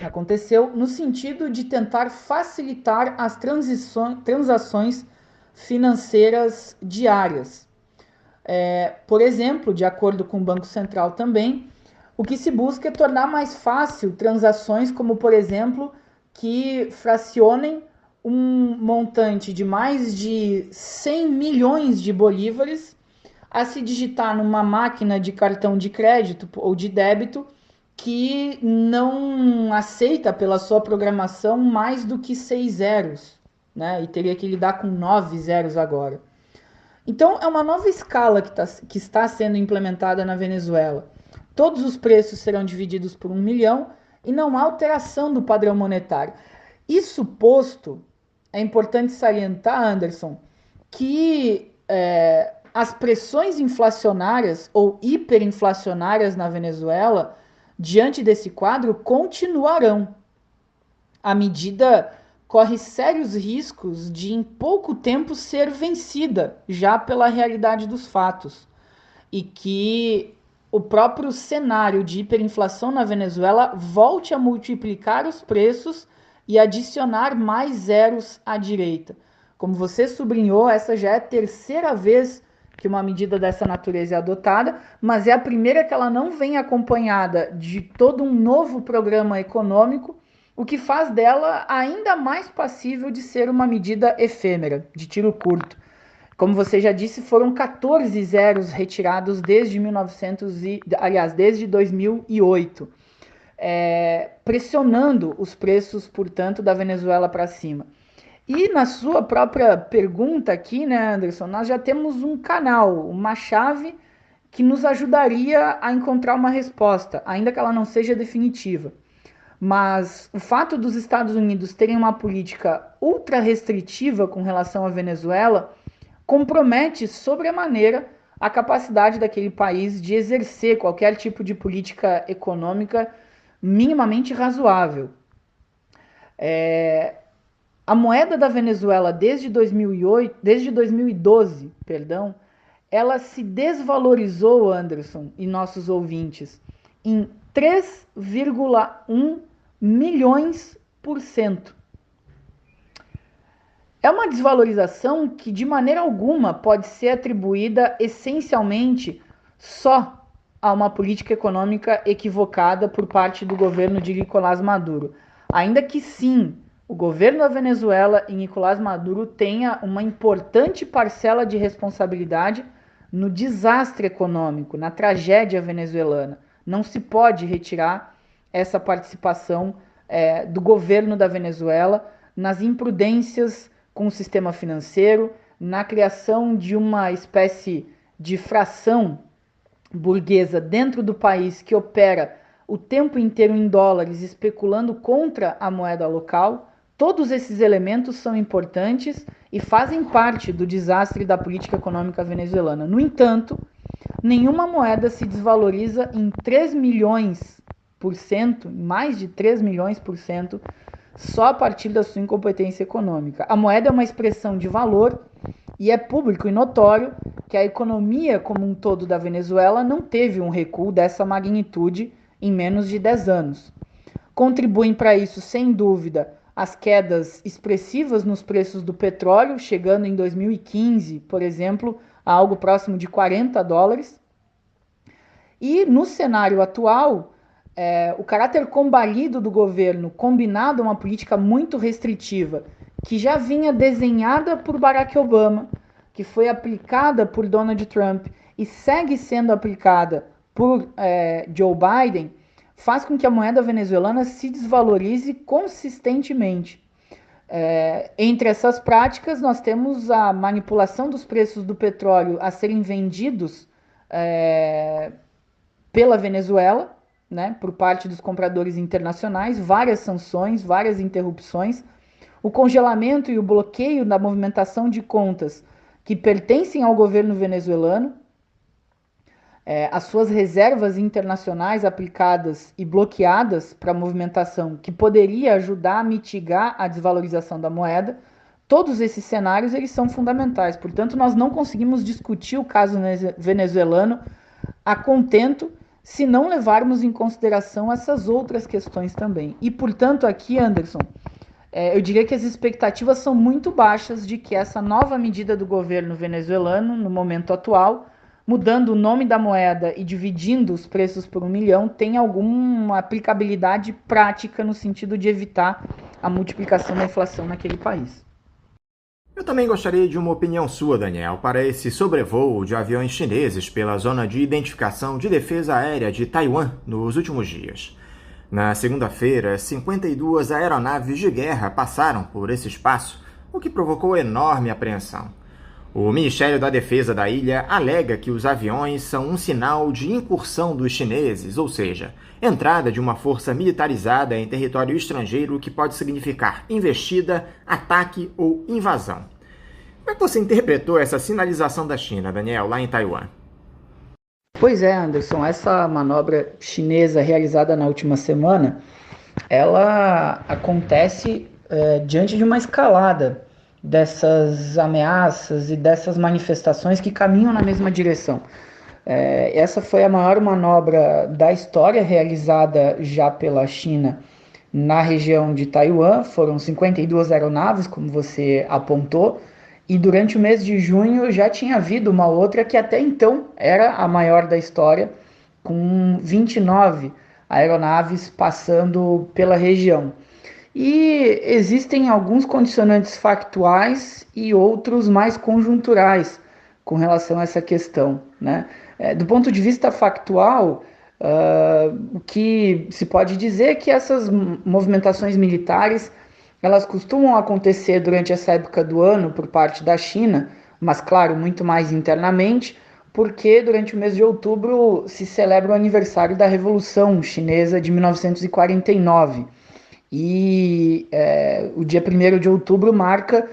aconteceu no sentido de tentar facilitar as transações financeiras diárias. Por exemplo, de acordo com o Banco Central também, o que se busca é tornar mais fácil transações como, por exemplo, que fracionem um montante de mais de 100 milhões de bolívares a se digitar numa máquina de cartão de crédito ou de débito que não aceita pela sua programação mais do que 6 zeros, né? E teria que lidar com 9 zeros agora. Então, é uma nova escala que está sendo implementada na Venezuela. Todos os preços serão divididos por 1 milhão e não há alteração do padrão monetário. Isso posto, é importante salientar, Anderson, que as pressões inflacionárias ou hiperinflacionárias na Venezuela, diante desse quadro, continuarão. A medida corre sérios riscos de, em pouco tempo, ser vencida, já pela realidade dos fatos. E que o próprio cenário de hiperinflação na Venezuela volte a multiplicar os preços e adicionar mais zeros à direita. Como você sublinhou, essa já é a terceira vez que uma medida dessa natureza é adotada, mas é a primeira que ela não vem acompanhada de todo um novo programa econômico, o que faz dela ainda mais passível de ser uma medida efêmera, de tiro curto. Como você já disse, foram 14 zeros retirados desde 2008. Pressionando os preços, portanto, da Venezuela para cima. E na sua própria pergunta aqui, né, Anderson, nós já temos um canal, uma chave que nos ajudaria a encontrar uma resposta, ainda que ela não seja definitiva. Mas o fato dos Estados Unidos terem uma política ultra restritiva com relação à Venezuela compromete sobremaneira a capacidade daquele país de exercer qualquer tipo de política econômica minimamente razoável. A moeda da Venezuela desde 2012, ela se desvalorizou, Anderson e nossos ouvintes, em 3,1 milhões por cento. É uma desvalorização que de maneira alguma pode ser atribuída essencialmente só a uma política econômica equivocada por parte do governo de Nicolás Maduro. Ainda que sim, o governo da Venezuela e Nicolás Maduro tenha uma importante parcela de responsabilidade no desastre econômico, na tragédia venezuelana. Não se pode retirar essa participação do governo da Venezuela nas imprudências com o sistema financeiro, na criação de uma espécie de fração burguesa dentro do país que opera o tempo inteiro em dólares, especulando contra a moeda local. Todos esses elementos são importantes e fazem parte do desastre da política econômica venezuelana. No entanto, nenhuma moeda se desvaloriza em 3 milhões por cento, mais de 3 milhões por cento, só a partir da sua incompetência econômica. A moeda é uma expressão de valor e é público e notório que a economia como um todo da Venezuela não teve um recuo dessa magnitude em menos de 10 anos. Contribuem para isso, sem dúvida, as quedas expressivas nos preços do petróleo, chegando em 2015, por exemplo, a algo próximo de 40 dólares. E no cenário atual, o caráter combalido do governo, combinado a uma política muito restritiva, que já vinha desenhada por Barack Obama, que foi aplicada por Donald Trump e segue sendo aplicada por Joe Biden, faz com que a moeda venezuelana se desvalorize consistentemente. Entre essas práticas, nós temos a manipulação dos preços do petróleo a serem vendidos pela Venezuela, né, por parte dos compradores internacionais, várias sanções, várias interrupções, o congelamento e o bloqueio da movimentação de contas que pertencem ao governo venezuelano, as suas reservas internacionais aplicadas e bloqueadas para a movimentação, que poderia ajudar a mitigar a desvalorização da moeda. Todos esses cenários eles são fundamentais, portanto nós não conseguimos discutir o caso venezuelano a contento se não levarmos em consideração essas outras questões também. E portanto aqui, Anderson, eu diria que as expectativas são muito baixas de que essa nova medida do governo venezuelano, no momento atual, mudando o nome da moeda e dividindo os preços por 1 milhão, tem alguma aplicabilidade prática no sentido de evitar a multiplicação da inflação naquele país. Eu também gostaria de uma opinião sua, Daniel, para esse sobrevoo de aviões chineses pela Zona de Identificação de Defesa Aérea de Taiwan nos últimos dias. Na segunda-feira, 52 aeronaves de guerra passaram por esse espaço, o que provocou enorme apreensão. O Ministério da Defesa da ilha alega que os aviões são um sinal de incursão dos chineses, ou seja, entrada de uma força militarizada em território estrangeiro que pode significar investida, ataque ou invasão. Como é que você interpretou essa sinalização da China, Daniel, lá em Taiwan? Pois é, Anderson, essa manobra chinesa realizada na última semana, ela acontece diante de uma escalada dessas ameaças e dessas manifestações que caminham na mesma direção. Essa foi a maior manobra da história realizada já pela China na região de Taiwan. Foram 52 aeronaves, como você apontou, e durante o mês de junho já tinha havido uma outra que até então era a maior da história, com 29 aeronaves passando pela região. E existem alguns condicionantes factuais e outros mais conjunturais com relação a essa questão, né? Do ponto de vista factual, o que se pode dizer é que essas movimentações militares elas costumam acontecer durante essa época do ano por parte da China, mas claro, muito mais internamente, porque durante o mês de outubro se celebra o aniversário da Revolução Chinesa de 1949. E o dia 1º de outubro marca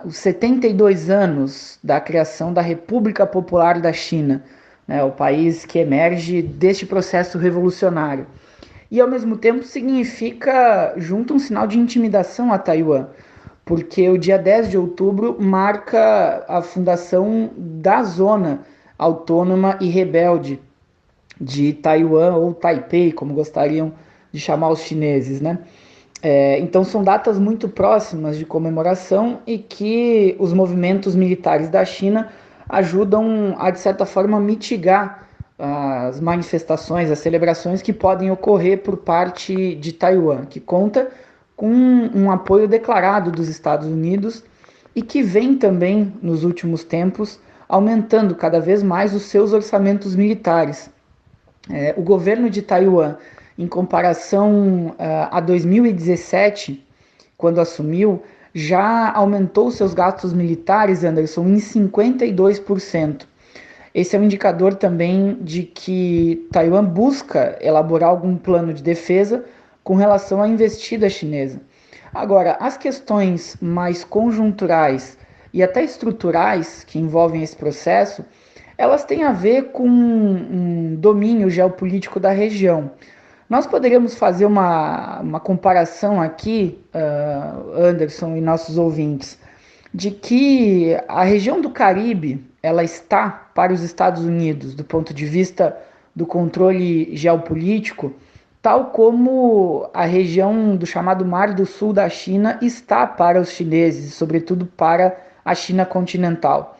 os 72 anos da criação da República Popular da China, né, o país que emerge deste processo revolucionário. E ao mesmo tempo significa junto um sinal de intimidação a Taiwan, porque o dia 10 de outubro marca a fundação da Zona Autônoma e Rebelde de Taiwan, ou Taipei, como gostariam de chamar os chineses, né? Então são datas muito próximas de comemoração e que os movimentos militares da China ajudam a, de certa forma, mitigar as manifestações, as celebrações que podem ocorrer por parte de Taiwan, que conta com um apoio declarado dos Estados Unidos e que vem também, nos últimos tempos, aumentando cada vez mais os seus orçamentos militares. O governo de Taiwan, em comparação a 2017, quando assumiu, já aumentou seus gastos militares, Anderson, em 52%. Esse é um indicador também de que Taiwan busca elaborar algum plano de defesa com relação à investida chinesa. Agora, as questões mais conjunturais e até estruturais que envolvem esse processo, elas têm a ver com um domínio geopolítico da região. Nós poderíamos fazer uma comparação aqui, Anderson e nossos ouvintes, de que a região do Caribe, ela está para os Estados Unidos, do ponto de vista do controle geopolítico, tal como a região do chamado Mar do Sul da China está para os chineses, sobretudo para a China continental.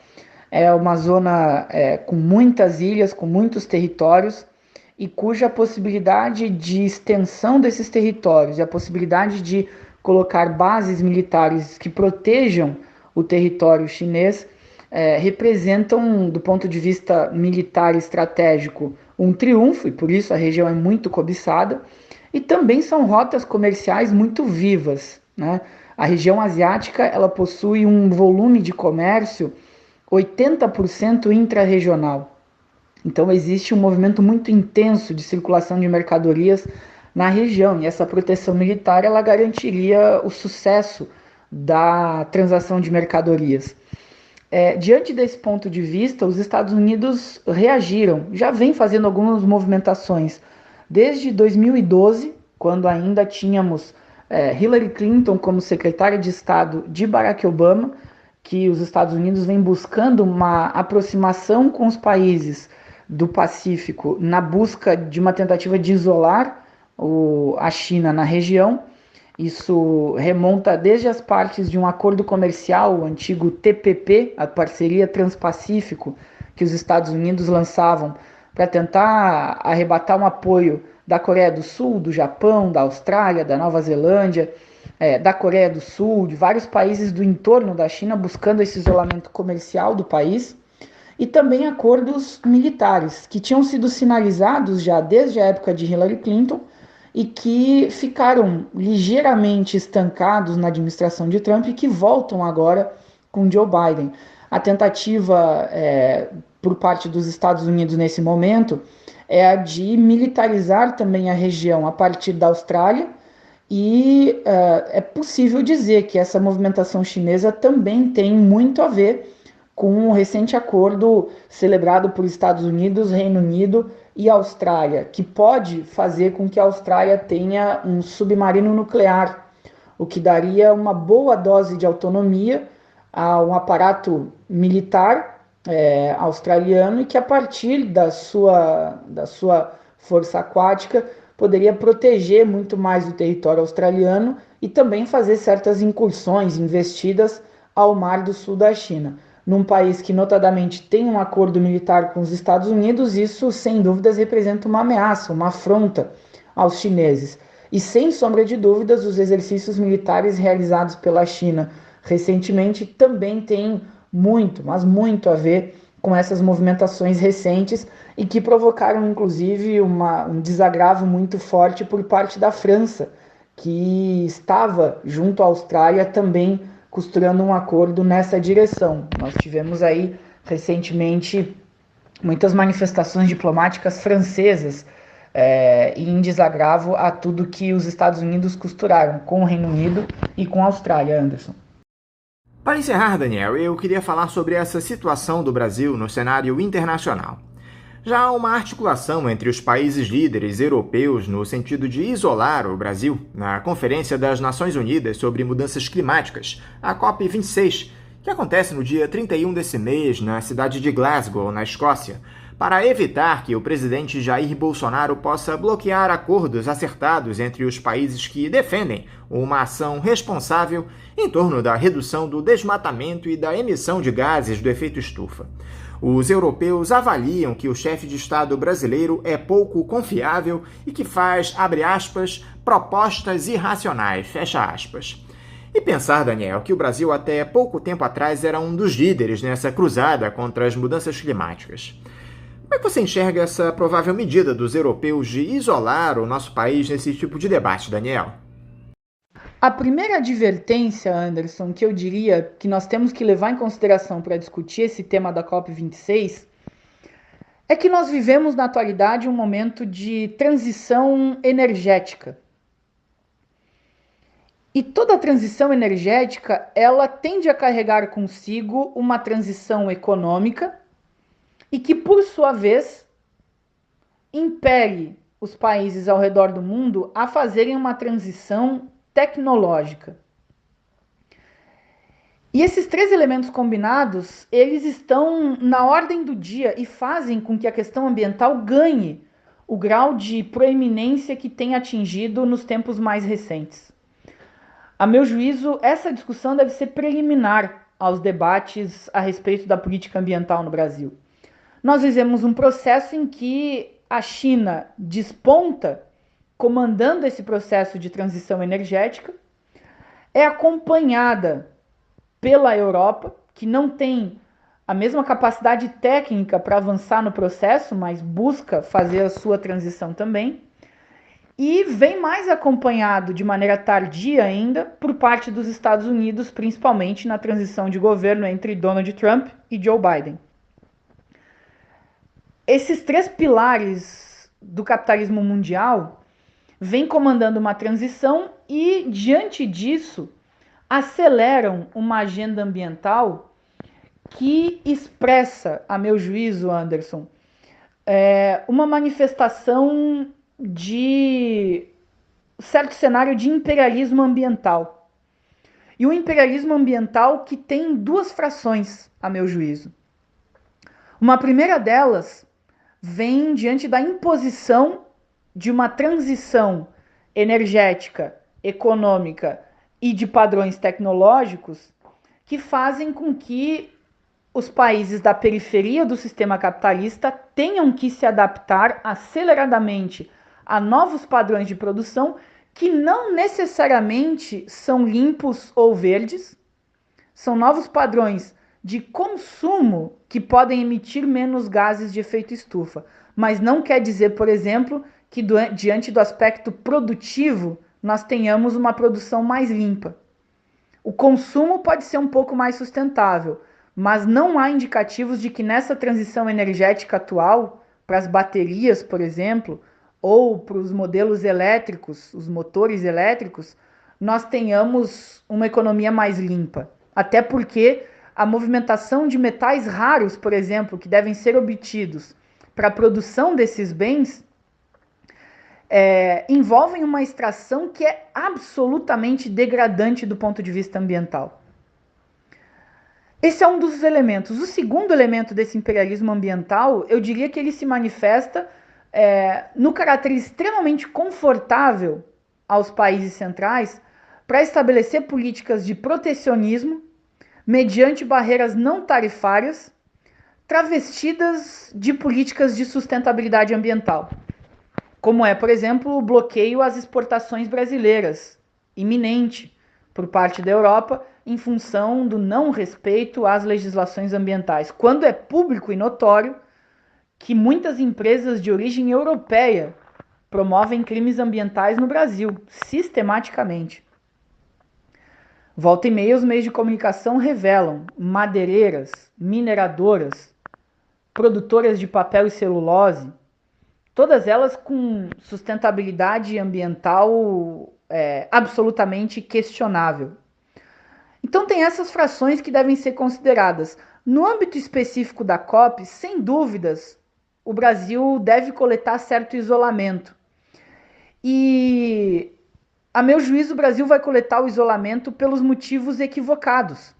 é uma zona com muitas ilhas, com muitos territórios, e cuja possibilidade de extensão desses territórios e a possibilidade de colocar bases militares que protejam o território chinês representam, do ponto de vista militar e estratégico, um triunfo, e por isso a região é muito cobiçada, e também são rotas comerciais muito vivas, né? A região asiática ela possui um volume de comércio 80% intra-regional. Então existe um movimento muito intenso de circulação de mercadorias na região, e essa proteção militar ela garantiria o sucesso da transação de mercadorias. Diante desse ponto de vista, os Estados Unidos reagiram, já vem fazendo algumas movimentações. Desde 2012, quando ainda tínhamos Hillary Clinton como secretária de Estado de Barack Obama, que os Estados Unidos vem buscando uma aproximação com os países do Pacífico na busca de uma tentativa de isolar a China na região. Isso remonta desde as partes de um acordo comercial, o antigo TPP, a Parceria Transpacífico, que os Estados Unidos lançavam para tentar arrebatar um apoio da Coreia do Sul, do Japão, da Austrália, da Nova Zelândia, da Coreia do Sul, de vários países do entorno da China, buscando esse isolamento comercial do país, e também acordos militares, que tinham sido sinalizados já desde a época de Hillary Clinton, e que ficaram ligeiramente estancados na administração de Trump e que voltam agora com Joe Biden. A tentativa por parte dos Estados Unidos nesse momento é a de militarizar também a região a partir da Austrália, e é possível dizer que essa movimentação chinesa também tem muito a ver com o recente acordo celebrado por Estados Unidos, Reino Unido e Austrália, que pode fazer com que a Austrália tenha um submarino nuclear, o que daria uma boa dose de autonomia a um aparato militar australiano, e que a partir da sua força aquática poderia proteger muito mais o território australiano e também fazer certas incursões, investidas ao Mar do Sul da China. Num país que notadamente tem um acordo militar com os Estados Unidos, isso sem dúvidas representa uma ameaça, uma afronta aos chineses. E sem sombra de dúvidas, os exercícios militares realizados pela China recentemente também têm muito, mas muito a ver com essas movimentações recentes, e que provocaram inclusive um desagravo muito forte por parte da França, que estava junto à Austrália também costurando um acordo nessa direção. Nós tivemos aí recentemente muitas manifestações diplomáticas francesas em desagravo a tudo que os Estados Unidos costuraram com o Reino Unido e com a Austrália, Anderson. Para encerrar, Daniel, eu queria falar sobre essa situação do Brasil no cenário internacional. Já há uma articulação entre os países líderes europeus no sentido de isolar o Brasil na Conferência das Nações Unidas sobre Mudanças Climáticas, a COP26, que acontece no dia 31 desse mês na cidade de Glasgow, na Escócia, para evitar que o presidente Jair Bolsonaro possa bloquear acordos acertados entre os países que defendem uma ação responsável em torno da redução do desmatamento e da emissão de gases do efeito estufa. Os europeus avaliam que o chefe de Estado brasileiro é pouco confiável e que faz, abre aspas, propostas irracionais, fecha aspas. E pensar, Daniel, que o Brasil até pouco tempo atrás era um dos líderes nessa cruzada contra as mudanças climáticas. Como é que você enxerga essa provável medida dos europeus de isolar o nosso país nesse tipo de debate, Daniel? A primeira advertência, Anderson, que eu diria que nós temos que levar em consideração para discutir esse tema da COP26 é que nós vivemos na atualidade um momento de transição energética. E toda transição energética, ela tende a carregar consigo uma transição econômica e que, por sua vez, impele os países ao redor do mundo a fazerem uma transição tecnológica. E esses três elementos combinados, eles estão na ordem do dia e fazem com que a questão ambiental ganhe o grau de proeminência que tem atingido nos tempos mais recentes. A meu juízo, essa discussão deve ser preliminar aos debates a respeito da política ambiental no Brasil. Nós vivemos um processo em que a China desponta, comandando esse processo de transição energética, é acompanhada pela Europa, que não tem a mesma capacidade técnica para avançar no processo, mas busca fazer a sua transição também, e vem mais acompanhado de maneira tardia ainda por parte dos Estados Unidos, principalmente na transição de governo entre Donald Trump e Joe Biden. Esses três pilares do capitalismo mundial vêm comandando uma transição e, diante disso, aceleram uma agenda ambiental que expressa, a meu juízo, Anderson, uma manifestação de certo cenário de imperialismo ambiental. E o imperialismo ambiental que tem duas frações, a meu juízo. Uma primeira delas vem diante da imposição de uma transição energética, econômica e de padrões tecnológicos que fazem com que os países da periferia do sistema capitalista tenham que se adaptar aceleradamente a novos padrões de produção que não necessariamente são limpos ou verdes, são novos padrões de consumo que podem emitir menos gases de efeito estufa, mas não quer dizer, por exemplo, que diante do aspecto produtivo nós tenhamos uma produção mais limpa. O consumo pode ser um pouco mais sustentável, mas não há indicativos de que nessa transição energética atual, para as baterias, por exemplo, ou para os modelos elétricos, os motores elétricos, nós tenhamos uma economia mais limpa. Até porque a movimentação de metais raros, por exemplo, que devem ser obtidos para a produção desses bens, envolvem uma extração que é absolutamente degradante do ponto de vista ambiental. Esse é um dos elementos. O segundo elemento desse imperialismo ambiental, eu diria que ele se manifesta no caráter extremamente confortável aos países centrais para estabelecer políticas de protecionismo mediante barreiras não tarifárias travestidas de políticas de sustentabilidade ambiental, como é, por exemplo, o bloqueio às exportações brasileiras, iminente por parte da Europa, em função do não respeito às legislações ambientais, quando é público e notório que muitas empresas de origem europeia promovem crimes ambientais no Brasil, sistematicamente. Volta e meia, os meios de comunicação revelam madeireiras, mineradoras, produtoras de papel e celulose, todas elas com sustentabilidade ambiental absolutamente questionável. Então tem essas frações que devem ser consideradas. No âmbito específico da COP, sem dúvidas, o Brasil deve coletar certo isolamento. E, a meu juízo, o Brasil vai coletar o isolamento pelos motivos equivocados.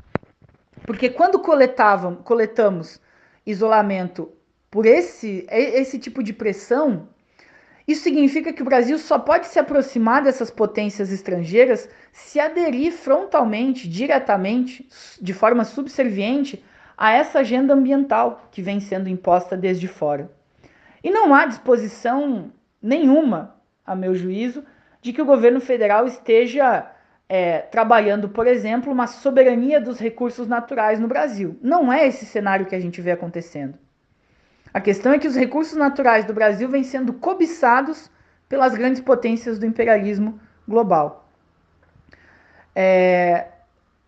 Porque quando coletamos isolamento por esse tipo de pressão, isso significa que o Brasil só pode se aproximar dessas potências estrangeiras se aderir frontalmente, diretamente, de forma subserviente a essa agenda ambiental que vem sendo imposta desde fora. E não há disposição nenhuma, a meu juízo, de que o governo federal esteja trabalhando, por exemplo, uma soberania dos recursos naturais no Brasil. Não é esse cenário que a gente vê acontecendo. A questão é que os recursos naturais do Brasil vêm sendo cobiçados pelas grandes potências do imperialismo global.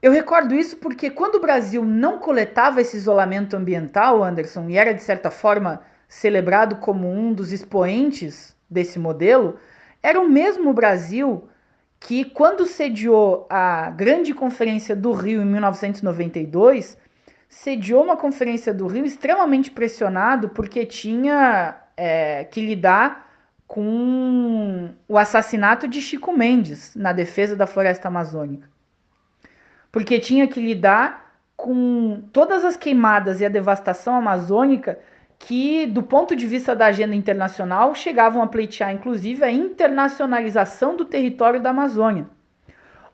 Eu recordo isso porque quando o Brasil não coletava esse isolamento ambiental, Anderson, e era de certa forma celebrado como um dos expoentes desse modelo, era o mesmo Brasil que, quando sediou a Grande Conferência do Rio em 1992, sediou uma Conferência do Rio extremamente pressionado porque tinha que lidar com o assassinato de Chico Mendes na defesa da floresta amazônica. Porque tinha que lidar com todas as queimadas e a devastação amazônica que, do ponto de vista da agenda internacional, chegavam a pleitear, inclusive, a internacionalização do território da Amazônia,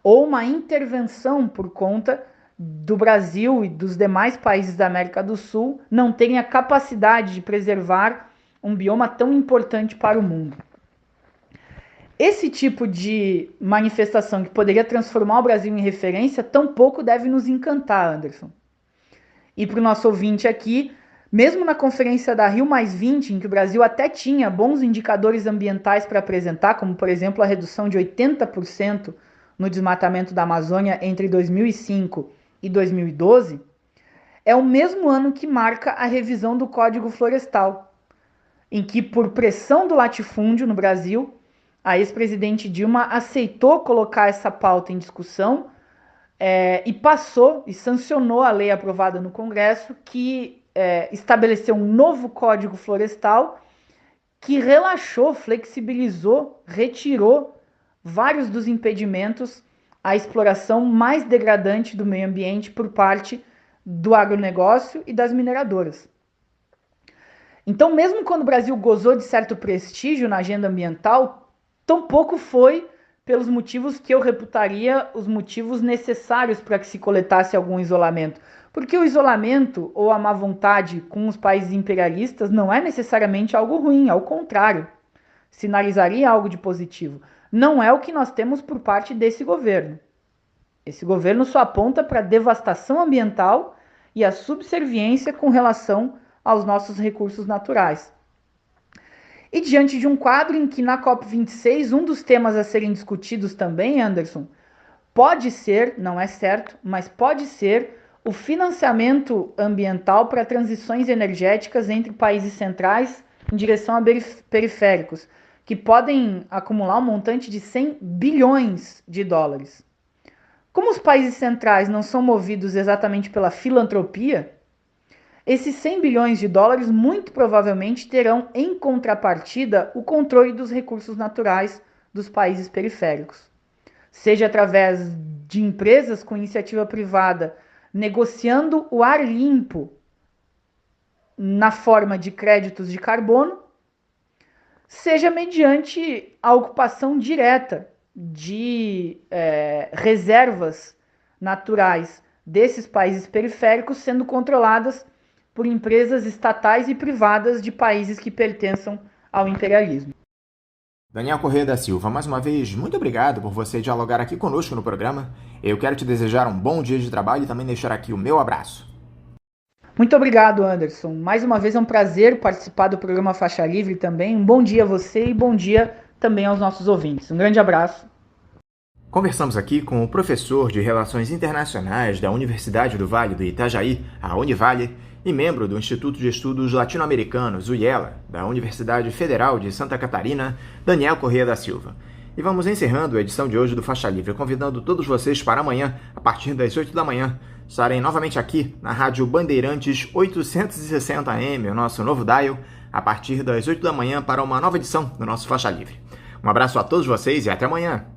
ou uma intervenção por conta do Brasil e dos demais países da América do Sul não terem a capacidade de preservar um bioma tão importante para o mundo. Esse tipo de manifestação que poderia transformar o Brasil em referência tampouco deve nos encantar, Anderson. E para o nosso ouvinte aqui, mesmo na conferência da Rio+20, em que o Brasil até tinha bons indicadores ambientais para apresentar, como por exemplo a redução de 80% no desmatamento da Amazônia entre 2005 e 2012, é o mesmo ano que marca a revisão do Código Florestal, em que, por pressão do latifúndio no Brasil, a ex-presidente Dilma aceitou colocar essa pauta em discussão e passou e sancionou a lei aprovada no Congresso que estabeleceu um novo Código Florestal que relaxou, flexibilizou, retirou vários dos impedimentos à exploração mais degradante do meio ambiente por parte do agronegócio e das mineradoras. Então, mesmo quando o Brasil gozou de certo prestígio na agenda ambiental, tampouco foi pelos motivos que eu reputaria os motivos necessários para que se coletasse algum isolamento. Porque o isolamento ou a má vontade com os países imperialistas não é necessariamente algo ruim, ao contrário, sinalizaria algo de positivo. Não é o que nós temos por parte desse governo. Esse governo só aponta para a devastação ambiental e a subserviência com relação aos nossos recursos naturais. E diante de um quadro em que na COP26, um dos temas a serem discutidos também, Anderson, pode ser, não é certo, mas pode ser o financiamento ambiental para transições energéticas entre países centrais em direção a periféricos, que podem acumular um montante de 100 bilhões de dólares. Como os países centrais não são movidos exatamente pela filantropia, esses 100 bilhões de dólares muito provavelmente terão em contrapartida o controle dos recursos naturais dos países periféricos. Seja através de empresas com iniciativa privada negociando o ar limpo na forma de créditos de carbono, seja mediante a ocupação direta de reservas naturais desses países periféricos sendo controladas por empresas estatais e privadas de países que pertençam ao imperialismo. Daniel Corrêa da Silva, mais uma vez, muito obrigado por você dialogar aqui conosco no programa. Eu quero te desejar um bom dia de trabalho e também deixar aqui o meu abraço. Muito obrigado, Anderson. Mais uma vez é um prazer participar do programa Faixa Livre também. Um bom dia a você e bom dia também aos nossos ouvintes. Um grande abraço. Conversamos aqui com o professor de Relações Internacionais da Universidade do Vale do Itajaí, a Univale, e membro do Instituto de Estudos Latino-Americanos, UIELA, da Universidade Federal de Santa Catarina, Daniel Corrêa da Silva. E vamos encerrando a edição de hoje do Faixa Livre, convidando todos vocês para amanhã, a partir das 8 da manhã, estarem novamente aqui na Rádio Bandeirantes 860 AM, o nosso novo dial, a partir das 8 da manhã para uma nova edição do nosso Faixa Livre. Um abraço a todos vocês e até amanhã!